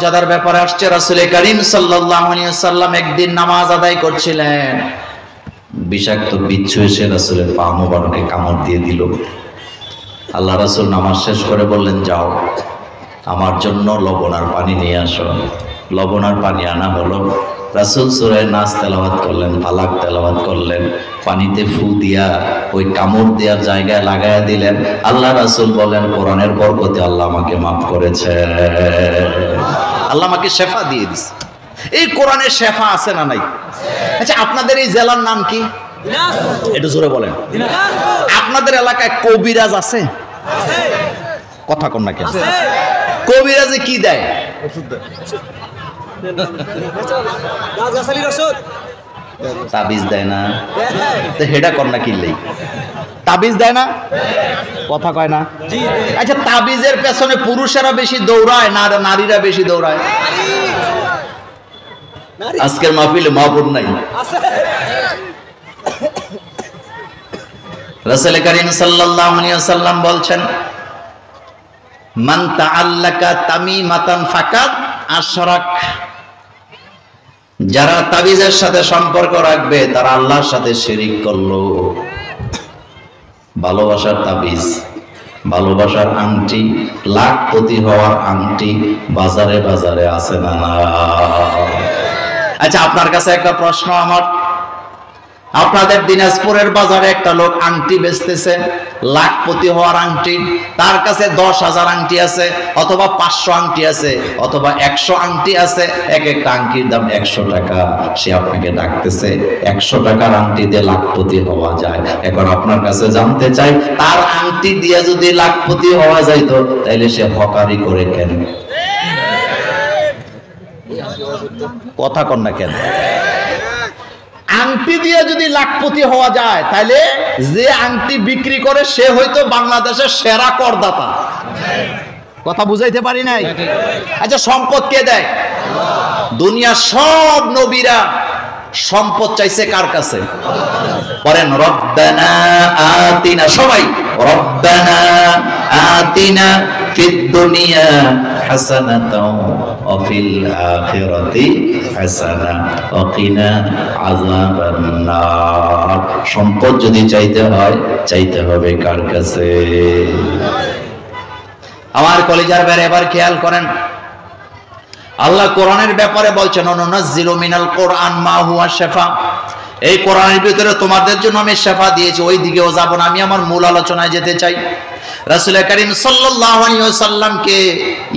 মর্যাদার ব্যাপারে আসছে। রাসূল করিম সাল্লাল্লাহু আলাইহি ওয়াসাল্লাম একদিন নামাজ আদায় করছিলেন, বিষাক্ত বিচ্ছু এসে রাসূলের পা মোবারকে কামড় দিয়ে দিল। আল্লাহ রাসূল নামাজ শেষ করে বললেন, যাও আমার জন্য লবণ আর পানি নিয়ে আসো। লবণ আর পানি আনা হলো। রাসূল সূরা নাস তেলাওয়াত করলেন, ফালাক তেলাওয়াত করলেন, পানিতে ফু দিয়া ওই কামড় দেওয়ার জায়গায় লাগায়া দিলেন। আল্লাহ রাসূল বলেন, কোরআনের বরকতে আল্লাহ আমাকে মাফ করেছে, আল্লাহ আমাকে শেফা দিয়ে দিছে। এই কোরআনের শেফা আছে না নাই? আচ্ছা, আপনাদের এই জেলার নাম কি? একটু জোরে বলেন। আপনাদের এলাকায় কবিরাজ আছে? কথা কন না কেন? কবিরাজে কি দেয়? তাবিজ দেয় না? তো হেডা কর না কিনলেই তাবিজ দেয় না? কথা কয় না? আচ্ছা, তাবিজের পেছনে পুরুষেরা বেশি দৌড়ায় না নারীরা বেশি দৌড়ায়? আজকের মাহফিলে মাহবুব নাই। রাসূল করিম সাল্লাল্লাহু আলাইহি ওয়াসাল্লাম বলছেন, মান তাআল্লাকা তামিমাতান ফাকাদ আশরাক। যারা তাবিজের সাথে সম্পর্ক রাখবে তারা আল্লাহর সাথে শিরিক করলো। ভালোবাসার তাবিজ, ভালোবাসার আংটি, লাখপতি হওয়ার আংটি বাজারে বাজারে আছে না? আচ্ছা, আপনার কাছে একটা প্রশ্ন আমার। আপনাদের দিনাজপুরের বাজারে একটা লোক আংটি বেচতেছে, লাখপতি হওয়ার আংটি। তার কাছে 10,000 আংটি আছে, অথবা 500 আংটি আছে, অথবা 100 আংটি আছে। এক একটা আংটির দাম 100 টাকা। সে আপনাকে ডাকতেছে 100 টাকার আংটি দিয়ে লাখপতি হওয়া যায়। এখন আপনার কাছে জানতে চাই, তার আংটি দিয়ে যদি লাখপতি হওয়া যাইতো তাইলে সে হকারি করে কেন? কথা কন না কেন? আংটি দিয়ে যদি লাখপতি হওয়া যায় তাহলে যে আংটি বিক্রি করে সে হয়তো বাংলাদেশের সেরা করদাতা। কথা বুঝাইতে পারি নাই? আচ্ছা, সম্পদ কে দেয়? দুনিয়ার সব নবীরা সম্পদ চাইছে কার কাছে? বলেন রব্বানা আতিনা। সবাই রব্বানা আতিনা ফিদ দুনিয়া হাসানাতাও ওয়া ফিল আখিরাতি হাসানা ওয়া কিনা আযাবান নার। সম্পদ যদি চাইতে হয়, চাইতে হবে কার কাছে? আমার কলিজার ভাইরা, এবার খেয়াল করেন, আল্লাহ কোরআনের ব্যাপারে বলছেন, অনুনাজ্জিলু মিনাল কোরআন মা হুয়া শিফা। এই কোরআনের ভিতরে তোমাদের জন্য আমি শিফা দিয়েছি। ওই দিকেও যাব না, আমি আমার মূল আলোচনায় যেতে চাই। রাসূল করিম সাল্লাল্লাহু আলাইহি ওয়াসাল্লামকে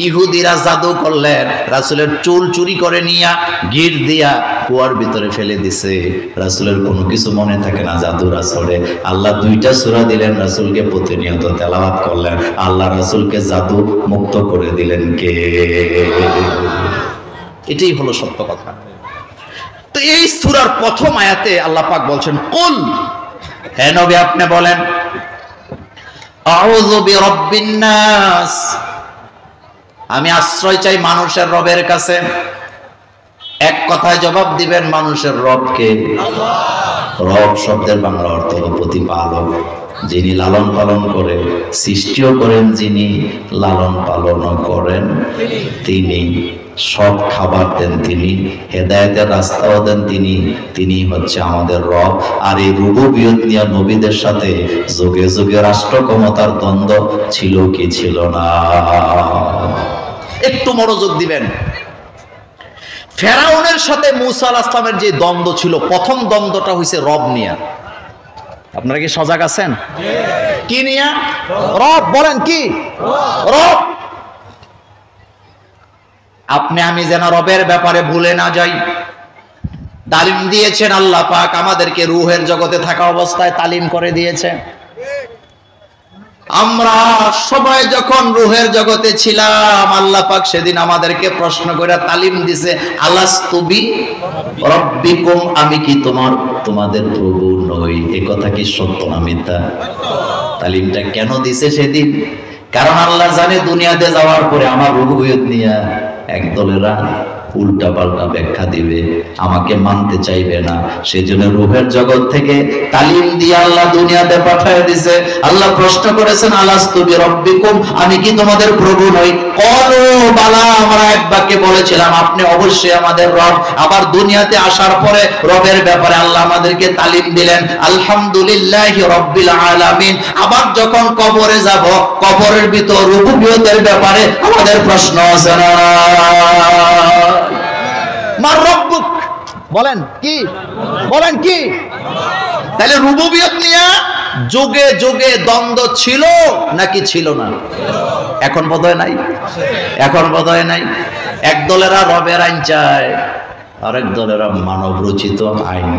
ইহুদিরা জাদু করলেন। রাসূলের চুল চুরি করে নিয়ে গির দিয়া কুয়ার ভিতরে ফেলে দিছে। রাসূলের কোনো কিছু মনে থাকে না জাদুর আসরে। আল্লাহ 2টা সূরা দিলেন, রাসূলকে প্রতিনিয়ত তেলাওয়াত করলেন। আল্লাহ রাসূলকে জাদু মুক্ত করে দিলেন কে? এটাই হলো সত্য কথা। তো এই সূরার প্রথম আয়াতে আল্লাহ পাক বলছেন, কুল, হে নবী আপনি বলেন, আউযু বিরাব্বিন নাস, আমি আশ্রয় চাই মানুষের রবের কাছে। এক কথায় জবাব দিবেন, মানুষের রবকে? রব শব্দের বাংলা অর্থ হলো প্রতিপালক, যিনি লালন পালন করে, সৃষ্টিও করেন যিনি, লালন পালনও করেন তিনি, সব খাবার দেন তিনি, হেদায়েতের রাস্তাও দেন তিনি। তিনি হচ্ছে আমাদের রব। আর এই রুবুবিয়ত নিয়ে নবীদের সাথে যুগে যুগে রাষ্ট্র ক্ষমতার দ্বন্দ্ব ছিল কি ছিল না? একটু মনোযোগ দিবেন। ফেরাউনের সাথে মূসা আলাইহিস সালামের যে দ্বন্দ্ব ছিল, প্রথম দ্বন্দ্বটা হইছে রব নিয়া। আপনারা কি সজাগ আছেন? কি নিয়া? রব। বলেন কি? রব। আপনি আমি যেন রবের ব্যাপারে ভুলে না যাই। তালিম দিয়েছেন আল্লাহ পাক আমাদেরকে, রূহের জগতে থাকা অবস্থায় তালিম করে দিয়েছে। আমরা সবাই যখন রূহের জগতে ছিলাম, আল্লাহ পাক সেদিন আমাদেরকে প্রশ্ন করে তালিম দিছে, আলাস্তু বি রাব্বিকুম, আমি কি তোমাদের প্রভু নই? এই কথা কি সত্য না মিথ্যা? তালিমটা কেন দিছে সেদিন? কারণ আল্লাহ জানে দুনিয়াতে যাওয়ার পরে আমার রুবুবিয়ত নিয়ে একদলেরা উল্টা পাল্টা ব্যাখ্যা দিবে, আমাকে মানতে চাইবে না। সেজন্য রূহের জগৎ থেকে তালিম দিয়ে আল্লাহ দুনিয়াতে পাঠিয়ে দিয়েছে। আল্লাহ প্রশ্ন করেছেন, আলাস্তু বিরাব্বিকুম, আমি কি তোমাদের প্রভু নই? ক্বালু বালা, আমরা এক বাক্যে বলেছিলাম আপনি অবশ্যই আমাদের রব। আবার দুনিয়াতে আসার পরে রবের ব্যাপারে আল্লাহ আমাদেরকে তালিম দিলেন, আলহামদুলিল্লাহি রাব্বিল আলামিন। আবার যখন কবরে যাব, কবরের ভিতর রুবুবিয়তের ব্যাপারে আমাদের প্রশ্ন আছে না? মার রব্বুক, বলেন কি? বলেন কি? তাহলে রুবুবিয়ত নিয়ে যুগে যুগে দ্বন্দ্ব ছিল নাকি ছিল না? এখন বোধহয় নাই, এখন বোধহয় নাই। এক দলেরা রবের আইন চায়, আরেক দলেরা মানব রচিত আইন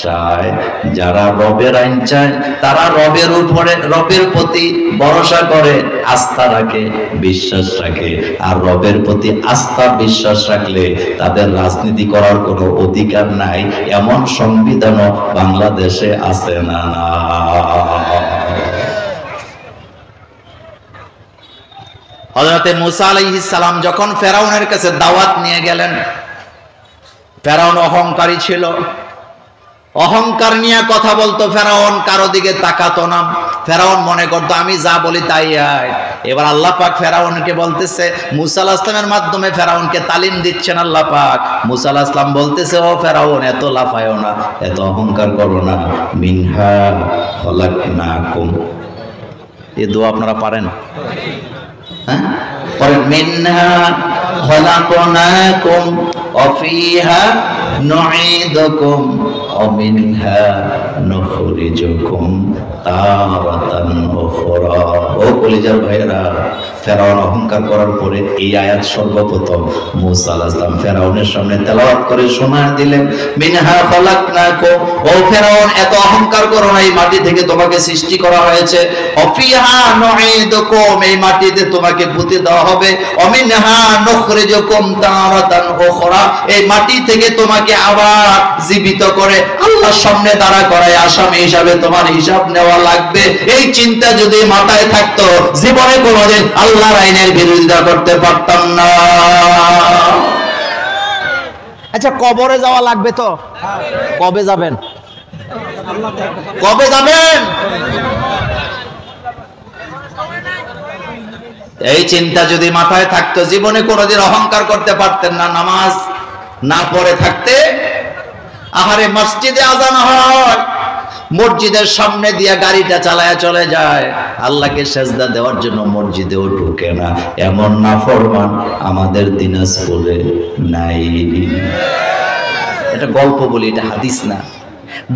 চায়। যারা রবের আইন চায় তারা রবের উপরে, রবের প্রতি ভরসা করে, আস্থা রাখে, বিশ্বাস রাখে। আর রবের প্রতি আস্থা বিশ্বাস রাখলে তাদের রাজনীতি করার কোনো অধিকার নাই, এমন সংবিধানও বাংলাদেশে আছে না? না। হযরতে মুসা আলাইহিস সালাম যখন ফেরাউনের কাছে দাওয়াত নিয়ে গেলেন, ফেরাউন অহংকারী ছিল, অহংকার নিয়ে কথা বলতো। ফেরাউন কারো দিকে তাকাতো না। ফেরাউন মনে করতো আমি যা বলি তাই হয়। এবার আল্লাহ পাক ফেরাউনকে বলতেছে, মুসা আলাইহিস সালামের মাধ্যমে ফেরাউনকে তালিম দিচ্ছেন আল্লাহ পাক। মুসা আলাইহিস সালাম বলতেছে, ও ফেরাউন, এত লাফায়ও না, এত অহংকার করো না। মিনহা খলাকনাকুম, এই দোয়া আপনারা পারেন? হ্যাঁ, পরেন। মিনহা খলাকনাকুম ওয়া ফিহা নুঈদুকুম ওয়া মিনহা নুখরিজুকুম তারাতান উখরা। ও কলিজার ভাইরা, ফেরাউন অহংকার করার পরে এই আয়াত সর্বপ্রথম মুসা আলাইহিস সালাম ফেরাউনের সামনে তেলাওয়াত করে শোনায় দিলেন। মিনহা খলাকনাকুম, ও ফেরাউন, এত অহংকার করো না, এই মাটি থেকে তোমাকে সৃষ্টি করা হয়েছে। ওয়া ফিহা নুঈদুকুম, এই মাটিতে তোমাকে পুঁতে দেওয়া হবে। ওয়া মিনহা নুখরিজুকুম তারাতান উখরা, এই মাটি থেকে তোমাকে আবার জীবিত করে আল্লাহর সামনে দাঁড়া করায় আসামি হিসাবে তোমার হিসাব নেওয়া লাগবে। এই চিন্তা যদি মাথায় থাকতো, জীবনে কোনোদিন আল্লাহর আইনের বিরোধিতা করতে পারতাম না। আচ্ছা, কবরে যাওয়া লাগবে তো? কবে যাবেন? কবে যাবেন? এই চিন্তা যদি মাথায় থাকতো, জীবনে কোনোদিন অহংকার করতে পারতেন না। নামাজ না পড়ে থাকতে, আহারে মসজিদে আজান হয়, মসজিদের সামনে দিয়ে গাড়িটা চালায়া চলে যায়, আল্লাহকে সেজদা দেওয়ার জন্য মসজিদেও ঢুকে না। এমন নাফরমান আমাদের দিনাজপুরে নাই। এটা গল্প বলি, এটা হাদিস না।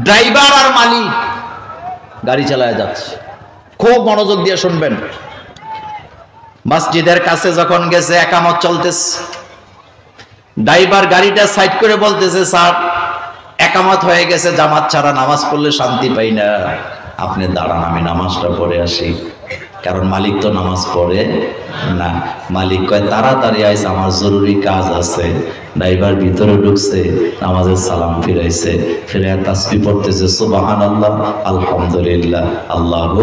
ড্রাইভার আর মালিক গাড়ি চালায়া যাচ্ছে, খুব মনোযোগ দিয়ে শুনবেন। মসজিদের কাছে যখন গেছে, একামত চলতেছে, ড্রাইভার গাড়িটা সাইড করে বলতেছে, স্যার একামত হয়ে গেছে, জামাত ছাড়া নামাজ পড়লে শান্তি পাই না, আপনি দাঁড়ান, আমি নামাজটা পড়ে আসি। কারণ মালিক তো নামাজ পড়ে না। মালিক কয়, তাড়াতাড়ি আইস, আমার জরুরি কাজ আছে। ড্রাইভার ভিতরে ঢুকছে, নামাজের সালাম ফিরাইছে, ফিরে তাসবিহ পড়তেছে, সুবহানাল্লাহ, আলহামদুলিল্লাহ, আল্লাহু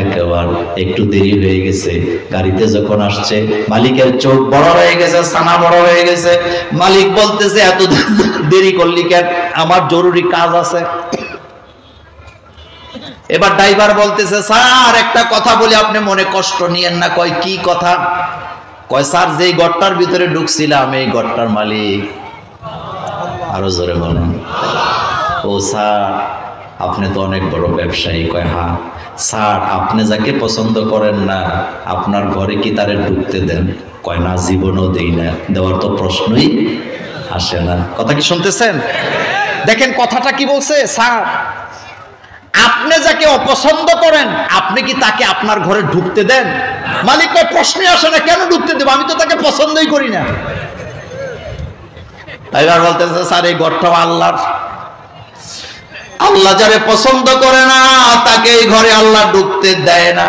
আকবার। একটু দেরি হয়ে গেছে। গাড়িতে যখন আসছে, মালিকের চোখ বড় হয়ে গেছে, ছানা বড় হয়ে গেছে। মালিক বলতেছে, এত দেরি করলি কেন? আমার জরুরি কাজ আছে। এবার ড্রাইভার বলতেছে, স্যার একটা কথা বলি, আপনি মনে কষ্ট নিয়েন না। কয়, কি কথা? কয়, স্যার যেই ঘরটার ভিতরে ঢুকছিলাম, এই ঘরটার মালিক। আরো জোরে বলেন। ও স্যার, আপনি তো অনেক বড় ব্যবসায়ী। কয়, হ্যাঁ। স্যার, আপনি যাকে পছন্দ করেন না, আপনার ঘরে কি তারে ঢুকতে দেন? কয়, না, জীবনও দেই না, দেওয়ার তো প্রশ্নই আসে না। কথা কি শুনতেছেন? দেখেন কথাটা কি বলছে। স্যার, আপনি যাকে অপছন্দ করেন, আপনি কি তাকে আপনার ঘরে ঢুকতে দেন? মালিক কয়, প্রশ্নই আসে না, কেন ঢুকতে দেব? আমি তো তাকে পছন্দই করি না। এবার বলতেছে, স্যার এই ঘরটা আল্লাহর। আল্লাহ যারে পছন্দ করে না, তাকে এই ঘরে আল্লাহ ঢুকতে দেয় না।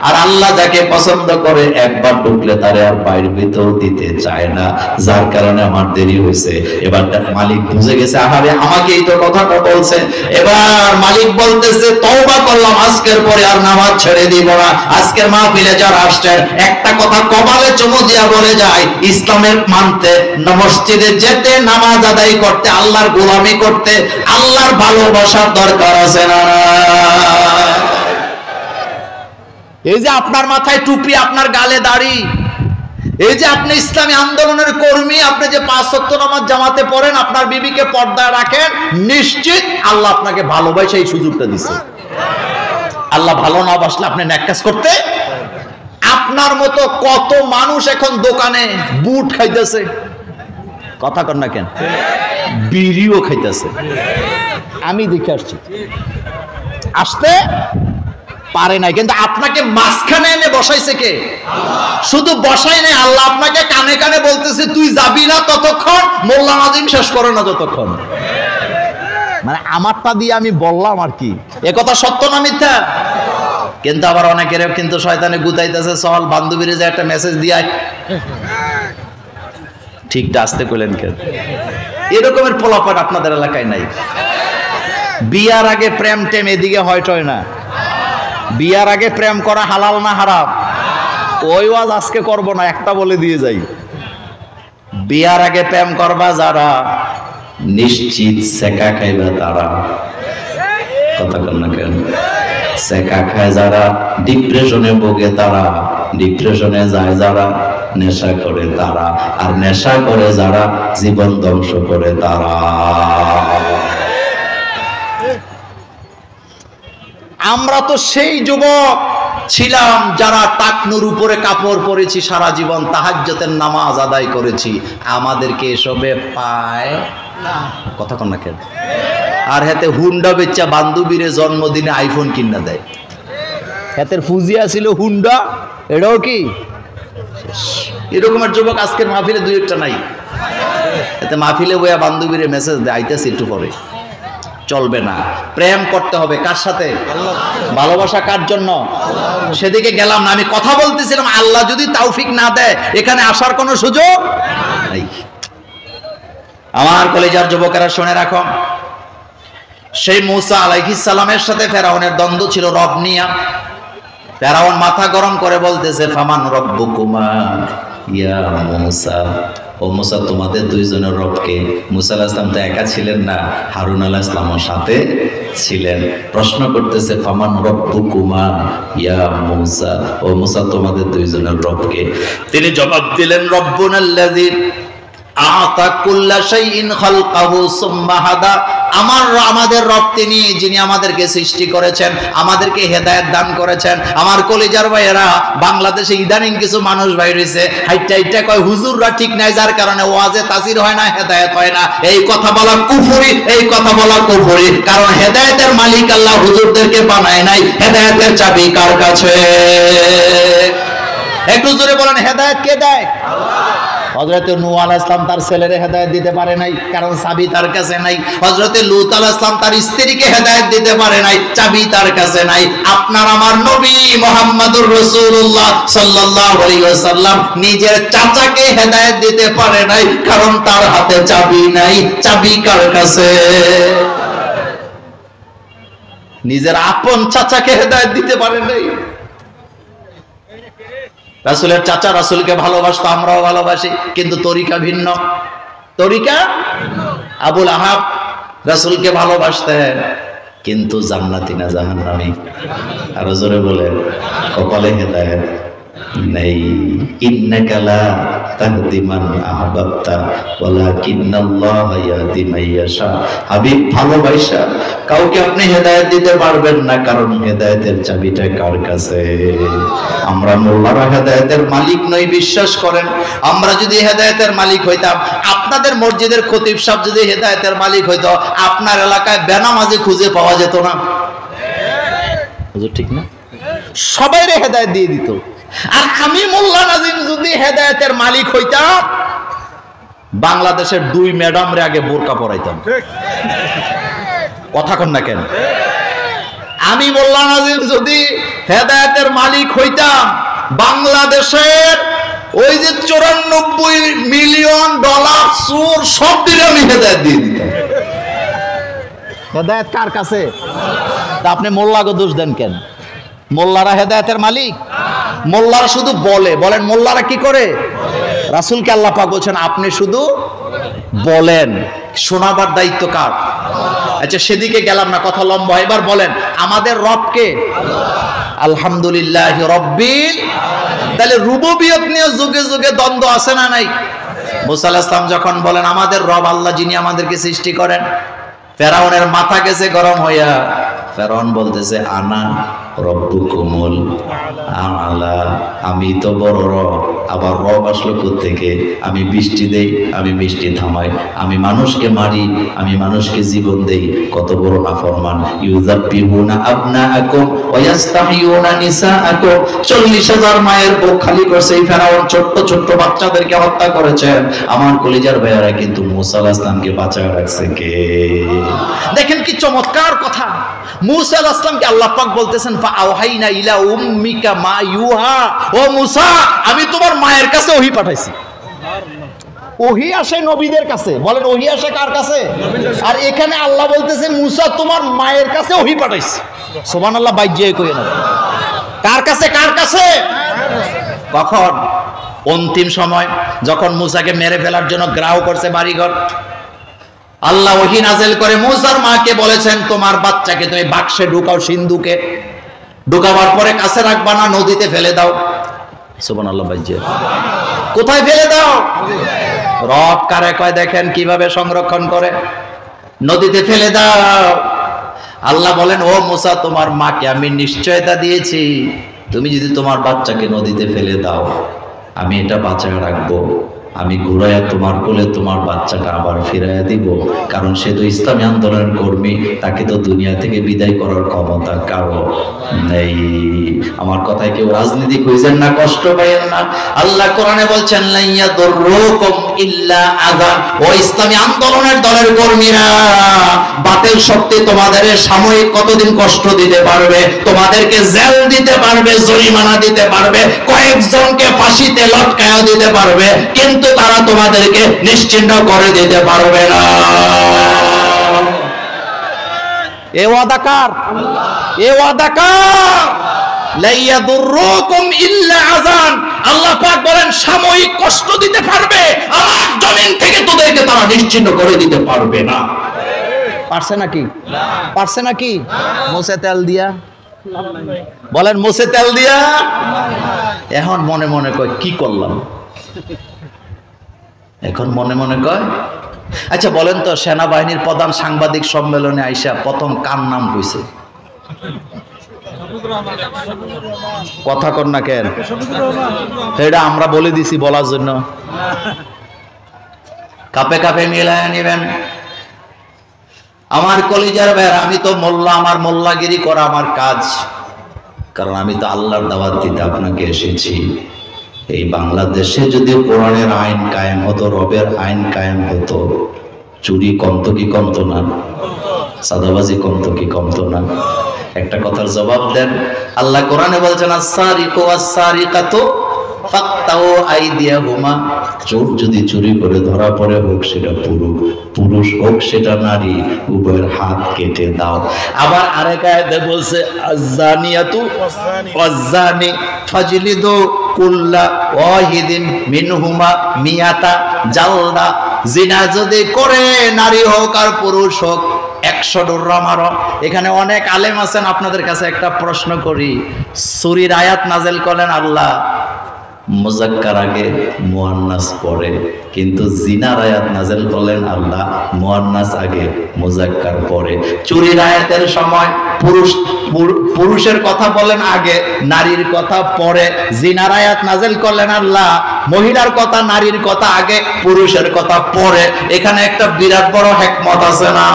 আর আল্লাহ যাকে পছন্দ করে একবার ঢুকলে তারে আর বাইরে ভিতর দিতে চায় না, যার কারণে আমার দেরি হয়েছে। এবার মালিক বুঝে গেছে, আহারে আমাকেই তো কথাটা বলছে। এবার মালিক বলতেছে, তওবা করলাম, আজকের পরে আর নামাজ ছেড়ে দিব না। আজকের মাহফিলে যারা আসছেন একটা কথা কপালে চুমু দিয়া বলে যায়, ইসলামের মানতে, মসজিদে যেতে, নামাজ আদায় করতে, আল্লাহর গোলামি করতে আল্লাহর ভালোবাসার দরকার আছে না? এই যে আপনার মাথায় টুপি, আপনার গালে দাড়ি, এই যে আপনি ইসলামী আন্দোলনের কর্মী, আপনি যে 5 ওয়াক্ত নামাজ জামাতে পড়েন, আপনার বিবিকে পর্দায় রাখেন, নিশ্চিত আল্লাহ আপনাকে ভালোবাসে এই সুযোগটা দিছে। আল্লাহ ভালো না বাসলে আপনি নেক কাজ করতে? আপনার মতো কত মানুষ এখন দোকানে বুট খাইতেছে, কথা কর না কেন, বিড়িও খাইতেছে। আমি দেখে আসছি, আসতে পারে নাই, কিন্তু আপনাকে মাঝখানে এনে বসাইছে কে? শুধু বসাই নাই, আল্লাহ আপনাকে কানে কানে বলতেছে, তুই যাবি না ততক্ষণ, মোল্লা নাজিম শেষ করে না যতক্ষণ। মানে আমারটা দিয়ে আমি বললাম আর কি, এ কথা সত্য না মিথ্যা? কিন্তু আবার অনেকের কিন্তু শয়তানে গুতাইতেছে, চল বান্ধবীরে যে একটা মেসেজ দিয়াই, ঠিকটা আসতে কইলেন কেন? এরকমের পোলাপাট আপনাদের এলাকায় নাই? বিয়ার আগে প্রেম টেম এদিকে হয়টয় না। বিয়ার আগে প্রেম করা হালাল না হারাম? ওই ওয়াজ আজকে করব না, একটা বলে দিয়ে যাই। বিয়ার আগে প্রেম করবা যারা, নিশ্চিত সেকা খাইবা তারা, কথা কর না কেন? সেকা খায় যারা, ডিপ্রেশনে ভোগে তারা, ডিপ্রেশনে যায় যারা, নেশা করে তারা, আর নেশা করে যারা জীবন ধ্বংস করে তারা। আমরা তো সেই যুবক ছিলাম যারা টাকনুর উপরে কাপড় পরেছি, সারা জীবন তাহাজ্জুদের নামাজ আদায় করেছি, আমাদেরকে এসবে পায় না, কথা কন না কেন? আর হাতে হুন্ডা বেচা বান্ধবীরে জন্মদিনে আইফোন কিনা দেয়। হাতের ফুজিয়া ছিল হুন্ডা, এটাও কি এরকমের যুবক আজকের মাহফিলে দুই একটা নাই? এতে মাহফিলে বইয়া বান্ধবীরে মেসেজ দেয়, আইতাছি একটু পরে। চলবে না, প্রেম করতে হবে কার সাথে? ভালোবাসা কার জন্য? সেদিকে গেলাম না, আমি কথা বলতেছিলাম, আল্লাহ যদি তৌফিক না দেয় এখানে আসার কোনো সুযোগ নাই। আমার কলেজার যুবকেরা শুনে রাখো, সেই মূসা আলাইহিস সালামের সাথে ফেরাউনের দ্বন্দ্ব ছিল রব নিয়া। ফেরাউন মাথা গরম করে বলতেছে, ফামান রব্বুকুমা ইয়া মূসা, ও মূসা তোমাদের দুইজনের রবকে? মূসা আলাইহিস সালাম তো একা ছিলেন না, হারুন আলাইহিস সালামের সাথে ছিলেন। প্রশ্ন করতেছে, ফামান রব্বুকুমা ইয়া মূসা, ও মূসা তোমাদের দুইজনের রবকে? তিনি জবাব দিলেন, রব্বুনাল্লাযী আতা কুল্লা শাইইন খালকাহু সুম্মা হাদা, আমাদের রব তিনি, যিনি আমাদেরকে সৃষ্টি করেছেন, আমাদেরকে হেদায়েত দান করেছেন। আমার কলিজার ভাইয়েরা, বাংলাদেশে ইদানিং কিছু মানুষ বাইর হইছে, হাইটা হাইটা কয় হুজুররা ঠিক নাই, যার কারণে ওয়াজে তাসির হয় না, হেদায়েত হয় না। এই কথা বলা কুফরি, এই কথা বলা কুফরি। কারণ হেদায়েতের মালিক আল্লাহ হুজুরদেরকে বানায় নাই। হেদায়েতের চাবি কার কাছে? একটু জোরে বলেন, হেদায়েত কে দেয়? হযরত নূহ আলাইহিস সালাম তার ছেলেরে হেদায়েত দিতে পারে নাই, কারণ চাবি তার কাছে নাই। হযরত লূত আলাইহিস সালাম তার স্ত্রীকে হেদায়েত দিতে পারে নাই, চাবি তার কাছে নাই। আপনার আমার নবী মুহাম্মদুর রাসূলুল্লাহ সাল্লাল্লাহু আলাইহি ওয়াসাল্লাম নিজের চাচাকে হেদায়েত দিতে পারে নাই, কারণ তার হাতে চাবি নাই। চাবি কার কাছে? নিজের আপন চাচাকে হেদায়েত দিতে পারে নাই। রাসূলের চাচা রাসূলকে ভালোবাসতো, আমরাও ভালোবাসি, কিন্তু তরিকা ভিন্ন। তরিকা আবুল আহাব রাসূলকে ভালোবাসতেন, কিন্তু জান্নাতি না জাহান্নামী। আরো জোরে বলে, কপালে হেদায়েত নেই। ইন্নাকা লা তাহদি মান আহবাবতা ওয়ালাকিন্নাল্লাহা ইয়াহদি মান ইয়াশা। হাবিব ভালোবাসা কাউকে আপনি হেদায়েত দিতে পারবেন না, কারণ হেদায়েতের চাবিটা কার কাছে? আমরা মোল্লারা হেদায়েতের মালিক নই, বিশ্বাস করেন। আমরা যদি হেদায়েতের মালিক হইতাম, আপনাদের মসজিদের খতিব সাহেব যদি হেদায়েতের মালিক হইতো, আপনার এলাকায় বেনামাজি খুঁজে পাওয়া যেত না। হুজুর ঠিক না? সবাইরে হেদায়েত দিয়ে দিত। আর আমি মোল্লা নাজিম যদি হেদায়েতের মালিক হইতাম, বাংলাদেশের 2 ম্যাডামরে আগে বোরকা পরাইতাম। কথা কন না কেন? আমি মোল্লা নাজিম যদি হেদায়েতের মালিক হইতাম, বাংলাদেশের ওই যে 94 মিলিয়ন ডলার চোর সব দিলে আমি হেদায়েত দিয়ে দিতাম। হেদায়েত কার কাছে? তা আপনি মোল্লাকে দোষ দেন কেন? মোল্লারা হেদায়েতের মালিক? মোল্লারা শুধু বলেন। মোল্লারা কি করে? রাসূলকে আল্লাহ পাক বলছেন আপনি শুধু বলেন, শোনাবার দায়িত্ব কার? আচ্ছা সেদিকে গেলাম না, কথা লম্বা। এবার বলেন আমাদের রব কে? আলহামদুলিল্লাহ রব্বিল। তাহলে রুবুবিয়ত নিয়ে যুগে যুগে দ্বন্দ্ব আছে না নাই? মুসা আলাইহিস সালাম যখন বলেন আমাদের রব আল্লাহ যিনি আমাদেরকে সৃষ্টি করেন, ফেরাউনের মাথা গেছে গরম হইয়া। ফেরাউন বলতেছে আনা রব্বুকুমুল আ'লা, আমি তো বড় রব। আবার রব আসলো কোত্থেকে? আমি বৃষ্টি দেই, আমি বৃষ্টি থামাই, আমি মানুষকে মারি, আমি মানুষকে জীবন দেই। কত বড় নাফরমান! ইউযাব্বিহুনা আবনাআকুম ওয়া ইস্তাহইয়ুনা নিসাআকুম। 40,000 মায়ের বুক খালি করছে এই ফেরাউন, ছোট্ট ছোট্ট বাচ্চাদেরকে হত্যা করেছেন। আমার কলিজার ভাইয়ারা কিন্তু মুসা আলাইহিস সালামকে বাঁচায় রাখছে কে? দেখেন কি চমৎকার কথা। মুসা আলাইহিস সালামকে আল্লাহ পাক বলতেছেন ফাআওহাইনা ইলা উম্মিকা মা ইউহা। ও মুসা, আমি তোমার মায়ের কাছে ওহী পাঠাইছি। ওহী আসে নবীদের কাছে, বলেন ওহী আসে কার কাছে? আর এখানে আল্লাহ বলতেছে মুসা তোমার মায়ের কাছে ওহী পাঠাইছি। সুবহানাল্লাহ, বাইজিয়ে কই না কার কাছে? কার কাছে? কখন? অন্তিম সময় যখন মুসাকে মেরে ফেলার জন্য গ্রাহ করছে বাড়িঘর, আল্লাহ ওহী নাযিল করে মুসার মাকে বলেছেন তোমার বাচ্চাকে তুমি বাক্সে ঢুকাও, সিন্ধুকে ঢুকাবার পরে কাছে রাখবা না, নদীতে ফেলে দাও। সুবহানাল্লাহ, বাইজিয়ে কোথায় ফেলে দাও? রব কারে কয় দেখেন কিভাবে সংরক্ষণ করে, নদীতে ফেলে দাও। আল্লাহ বলেন ও মুসা তোমার মাকে আমি নিশ্চয়তা দিয়েছি, তুমি যদি তোমার বাচ্চাকে নদীতে ফেলে দাও আমি এটা বাঁচায় রাখবো, আমি ঘুরাইয়া তোমার কোলে তোমার বাচ্চাটা আবার ফিরাইয়া দিব। কারণ সে তো ইসলামী আন্দোলনের কর্মী, তাকে তো দুনিয়া থেকে বিদায় করার ক্ষমতা কারো নেই। আমার কথায় কেউ রাজনীতি খুঁজেন না, কষ্ট পাইয়েন না। আল্লাহ কোরআনে বলছেন লা ইয়াদুররুকুম ইল্লা আযা। ও ইসলামী আন্দোলনের দলের কর্মীরা, বাতিল শক্তি তোমাদের সাময়িক কতদিন কষ্ট দিতে পারবে, তোমাদেরকে জেল দিতে পারবে, জরিমানা দিতে পারবে, কয়েকজনকে ফাঁসিতে লটকায়া দিতে পারবে, কিন্তু তারা তোমাদেরকে নিশ্চিহ্ন করে দিতে পারবে না। এ ওয়াদা কার? এ ওয়াদা কার? লা ইয়াদুররুকুম ইল্লা আযান। আল্লাহ পাক বলেন সাময়িক কষ্ট দিতে পারবে, আমার জমিন থেকে তোদেরকে তারা নিশ্চিহ্ন করে দিতে পারবে না। পারছে নাকি? পারছে নাকি? মুছে তেল দিয়া বলেন, মুছে তেল দিয়া। এখন মনে মনে কয় কি করলাম? এখন মনে মনে কয় আচ্ছা বলেন তো, সেনাবাহিনীর প্রধান সাংবাদিক সম্মেলনে আইসা প্রথম কার নাম কইছে? কথা কর না কেন? এটা আমরা বলে দিছি বলার জন্য। কাপে কাপে মিলায় নিবেন। আমার কলিজার ভাইরা, আমি তো মোল্লা, আমার মোল্লাগিরি করা আমার কাজ, কারণ আমি তো আল্লাহর দাওয়াত দিতে আপনাকে এসেছি। এই বাংলাদেশে যদি কোরআনের আইন কায়েম হতো, রবের আইন কায়েম হতো, চুরি কমতো কি কমতো না? সাদাবাজি কমতো কি কমতো না? একটা কথার জবাব দেন। আল্লাহ কোরআনে বলছেন আস-সারিকু ওয়াস-সারিকাতু ফাকতাউ আইদিয়াহুমা। চোর যদি চুরি করে ধরা পড়ে, হোক সেটা পুরুষ হোক সেটা নারী, উভয়ের হাত কেটে দাও। আবার আরেক আয়াতে বলছে আয-যানিয়াতু ওয়াজ-যানি ফাজলিদু কুল্লা ওয়াহিদিন মিনহুমা মিয়াতা জালদা। জিনা যদি করে নারী হোক আর পুরুষ হোক 100 ডোরা মারো। এখানে অনেক আলেম আছেন, আপনাদের কাছে একটা প্রশ্ন করি, সূরার আয়াত নাযিল করলেন আল্লাহ, মুযাক্কার আগে মুয়ান্নাস পরে, কিন্তু জিনার আয়াত নাযিল করলেন আল্লাহ, মুয়ান্নাস আগে মুযাক্কার পরে। চুরির আয়াতের সময় পুরুষের কথা বলেন আগে, নারীর কথা পরে। জিনার আয়াত নাযিল করলেন আল্লাহ, মহিলার কথা, নারীর কথা আগে, পুরুষের কথা পরে। এখানে একটা বিরাট বড় হিকমত আছে না?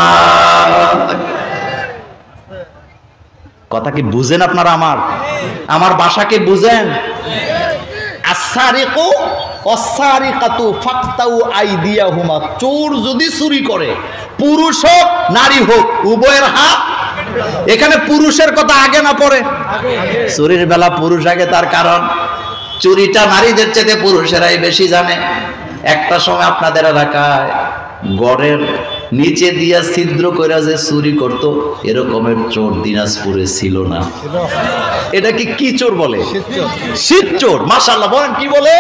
কথা কি বুঝেন আপনারা? আমার ভাষা কি বুঝেন? আস-সারিকু ওয়াস-সারিকাতু ফাকতাউ আইদিয়াহুমা। চোর যদি চুরি করে, পুরুষ হোক নারী হোক, উভয়ের হাত এখানে পুরুষের কথা আগে না পরে? চুরির বেলা পুরুষ আগে, তার কারণ চুরিটা নারীদের চেয়ে পুরুষেরাই বেশি জানে। একটা সময় আপনাদের এলাকায় গড়ের নিচে দিয়া ছিদ্র করে যে চুরি করত, এরকমের চোর দিনাজপুরে ছিল না। এটা কি চোর বলে? শীত চোর। মাশাআল্লাহ, বলেন কি বলে?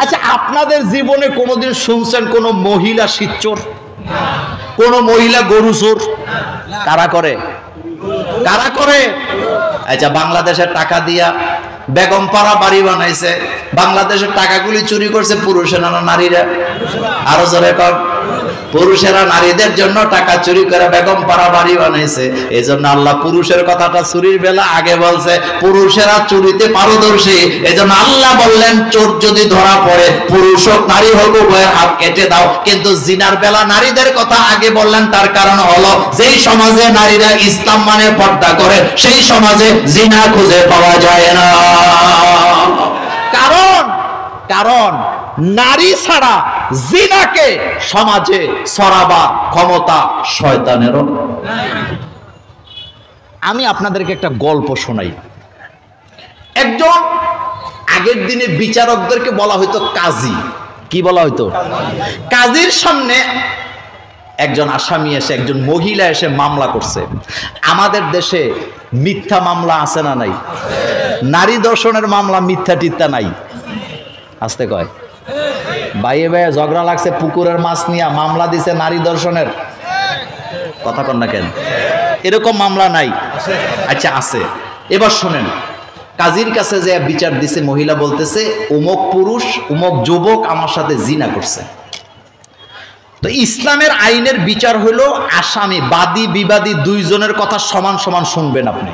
আচ্ছা, আপনাদের জীবনে কোনোদিন শুনছেন কোন মহিলা শীত চোর, কোন মহিলা গরু চোর? কারা করে? কারা করে? আচ্ছা, বাংলাদেশের টাকা দিয়া বেগম পাড়া বাড়ি বানাইছে, বাংলাদেশের টাকাগুলি চুরি করছে পুরুষেরা না নারীরা? আরো জোরে কর। পুরুষেরা নারীদের জন্য টাকা চুরি করে বেগম পাড়া বাড়ি বানাইছে। এই জন্য আল্লাহ পুরুষের কথাটা চুরির বেলা আগে বলছে। পুরুষেরা চুরিতে পারদর্শী, এই জন্য আল্লাহ বললেন চোর যদি ধরা পড়ে, পুরুষ হোক নারী হোক, উভয়ের হাত কেটে দাও। কিন্তু জিনার বেলা নারীদের কথা আগে বললেন, তার কারণ হলো যেই সমাজে নারীরা ইসলাম মানে পর্দা করে, সেই সমাজে জিনা খুঁজে পাওয়া যায় না। কারণ নারী ছাড়া জিনাকে সমাজে ছড়াবা ক্ষমতা শয়তানেরও। আমি আপনাদেরকে একটা গল্প শোনাই। একজন আগের দিনে বিচারকদেরকে বলা হইতো কাজী। কি বলা হইতো? কাজীর সামনে একজন আসামি এসে, একজন মহিলা এসে মামলা করছে। আমাদের দেশে মিথ্যা মামলা আছে না নাই? নারী ধর্ষণের মামলা মিথ্যা টিথ্যা নাই? আসতে কয় বাইয়ে বাইয়ে ঝগড়া লাগছে পুকুরের মাছ নিয়ে, মামলা দিছে নারী ধর্ষণের। কথা কন না কেন? এরকম মামলা নাই? আচ্ছা, আছে। এবার শোনেন, কাজীর কাছে যে বিচার দিছে, মহিলা বলতেছে অমুক পুরুষ অমুক যুবক আমার সাথে জিনা করছে। তো ইসলামের আইনের বিচার হলো আসামি বাদী বিবাদী দুইজনের কথা সমান সমান শুনবেন আপনি।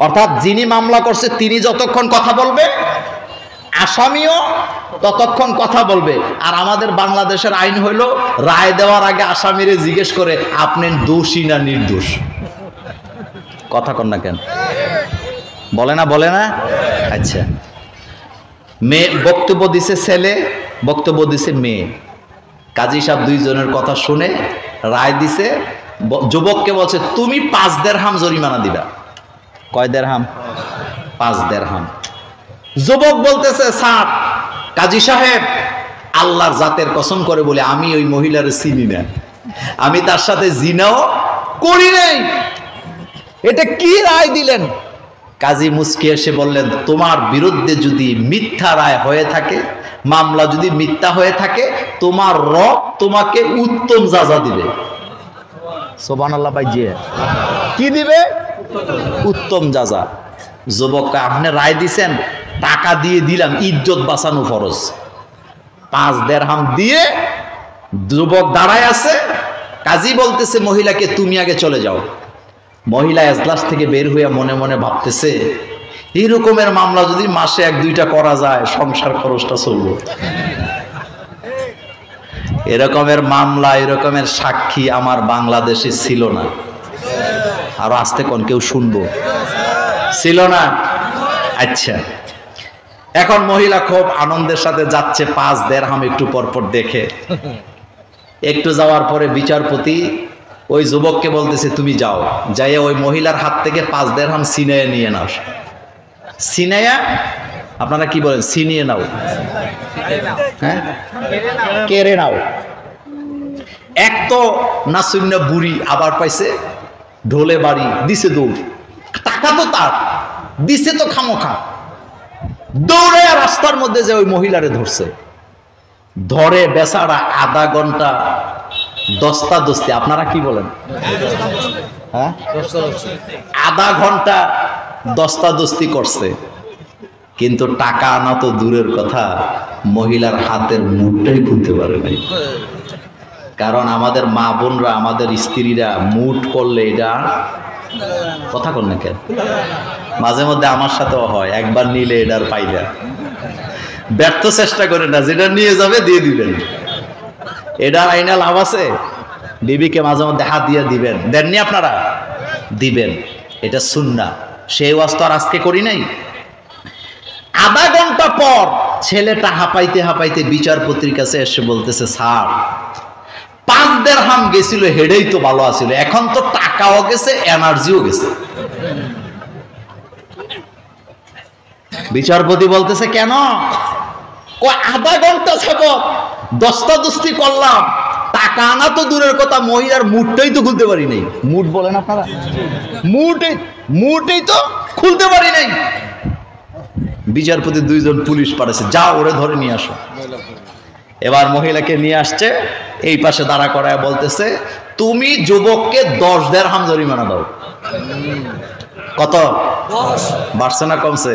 অর্থাৎ যিনি মামলা করছে তিনি যতক্ষণ কথা বলবে, আসামিও ততক্ষণ কথা বলবে। আর আমাদের বাংলাদেশের আইন হইল রায় দেওয়ার আগে আসামিরে জিজ্ঞেস করে আপনি দোষী না নির্দোষ। কথা কন না কেন? বলে না? আচ্ছা, মেয়ে বক্তব্য দিছে, ছেলে বক্তব্য দিছে মেয়ে। কাজী সাহেব দুইজনের কথা শুনে রায় দিছে। যুবককে বলছে তুমি 5 দিরহাম জরিমানা দিবা। কয় দিরহাম? 5 দিরহাম। যুবক বলতেছে স্যার, কাজী সাহেব আল্লাহর জাতের কসম করে বলে আমি ওই মহিলার চিনি না, আমি তার সাথে জিনাও করি নাই। এটা কি রায় দিলেন? কাজী মুস্কি এসে বললেন তোমার বিরুদ্ধে যদি মিথ্যা রায় হয়ে থাকে, মামলা যদি মিথ্যা হয়ে থাকে, তোমার রব তোমাকে উত্তম সাজা দিবে। সুবহানাল্লাহ। ভাই জি, কি দিবে? উত্তম সাজা। যুবককে আপনি রায় দিছেন, টাকা দিয়ে দিলাম, ইজ্জত বাঁচানো ফরজ। 5 দিরহাম দিয়ে যুবক দাঁড়ায় আছে। কাজী বলতেছে মহিলাকে তুমি আগে চলে যাও। মহিলা এজলাস থেকে বের হইয়া মনে মনে ভাবতেছে এই রকমের মামলা যদি মাসে 1-2টা করা যায় সংসার খরচটা চলবে। এরকমের মামলা, এরকমের সাক্ষী আমার বাংলাদেশে ছিল না। আর আস্তে কোন কেউ শুনবো? ছিল না। আচ্ছা, এখন মহিলা খুব আনন্দের সাথে যাচ্ছে 5 দিরহাম একটু পরপর দেখে। একটু যাওয়ার পরে বিচারপতি ওই যুবককে বলতেছে তুমি যাও, যাইয়া ওই মহিলার হাত থেকে 5 দিরহাম ছিনিয়ে নিয়ে নাও। ছিনাইয়া, আপনারা কি বলেন? ছিনিয়ে নাও, হ্যাঁ, কেড়ে নাও। এক তো নাসুন্না বুড়ি আবার পাইছে ঢোলে বাড়ি দিছে, দৌড়। টাকা তো তার দিছে তো খামোখা, দৌড়ে রাস্তার মধ্যে যে ওই মহিলারে ধরছে। ধরে বেচারা আধা ঘন্টা দস্তাদস্তি, আপনারা কি বলেন? হ্যাঁ, আধা ঘন্টা দস্তাদস্তি করছে। কিন্তু টাকা আনা তো দূরের কথা, মহিলার হাতের মুঠটাই খুলতে পারে নাই। কারণ আমাদের মা বোনরা, আমাদের স্ত্রীরা মুঠ করলে এটা কথা কন না কেন? মাঝে মধ্যে আমার সাথেও হয়, একবার নিলে এটার পাইলা। ব্যর্থ চেষ্টা করে না, যেটা নিয়ে যাবে দিয়ে দিবেন। এটা আইনা লাভ আছে। বিবিকে মাঝে মধ্যে হাত দিয়ে দিবেন, দেননি আপনারা? দিবেন, এটা সুন্নাহ। সেই ওয়াজ তো আর আজকে করি নাই। আধা ঘন্টা পর ছেলেটা হাঁপাইতে হাঁপাইতে বিচারপতির কাছে এসে বলতেছে স্যার 5 দিরহাম গেছিল, হেডেই তো ভালো আছিল। এখন তো টাকাও গেছে, এনার্জিও গেছে। বিচারপতি বলতেছে কেন? আধা ঘন্টা যাবত দস্তাদস্তি করলাম, টাকা আনা তো দূরের কথা, মহিলার মুডটাই তো খুলতে পারি নাই। মুড বলেন আপনারা? মুডটাই তো খুলতে পারি নাই। বিচারপতি 2 জন পুলিশ পাঠাচ্ছে, যা ওরে ধরে নিয়ে আসো। এবার মহিলাকে নিয়ে আসছে, এই পাশে দাঁড়া করায় বলতেছে, তুমি যুবককে 10 দিরহাম জরিমানা দাও। কত? 10। বাড়ছে না কমছে?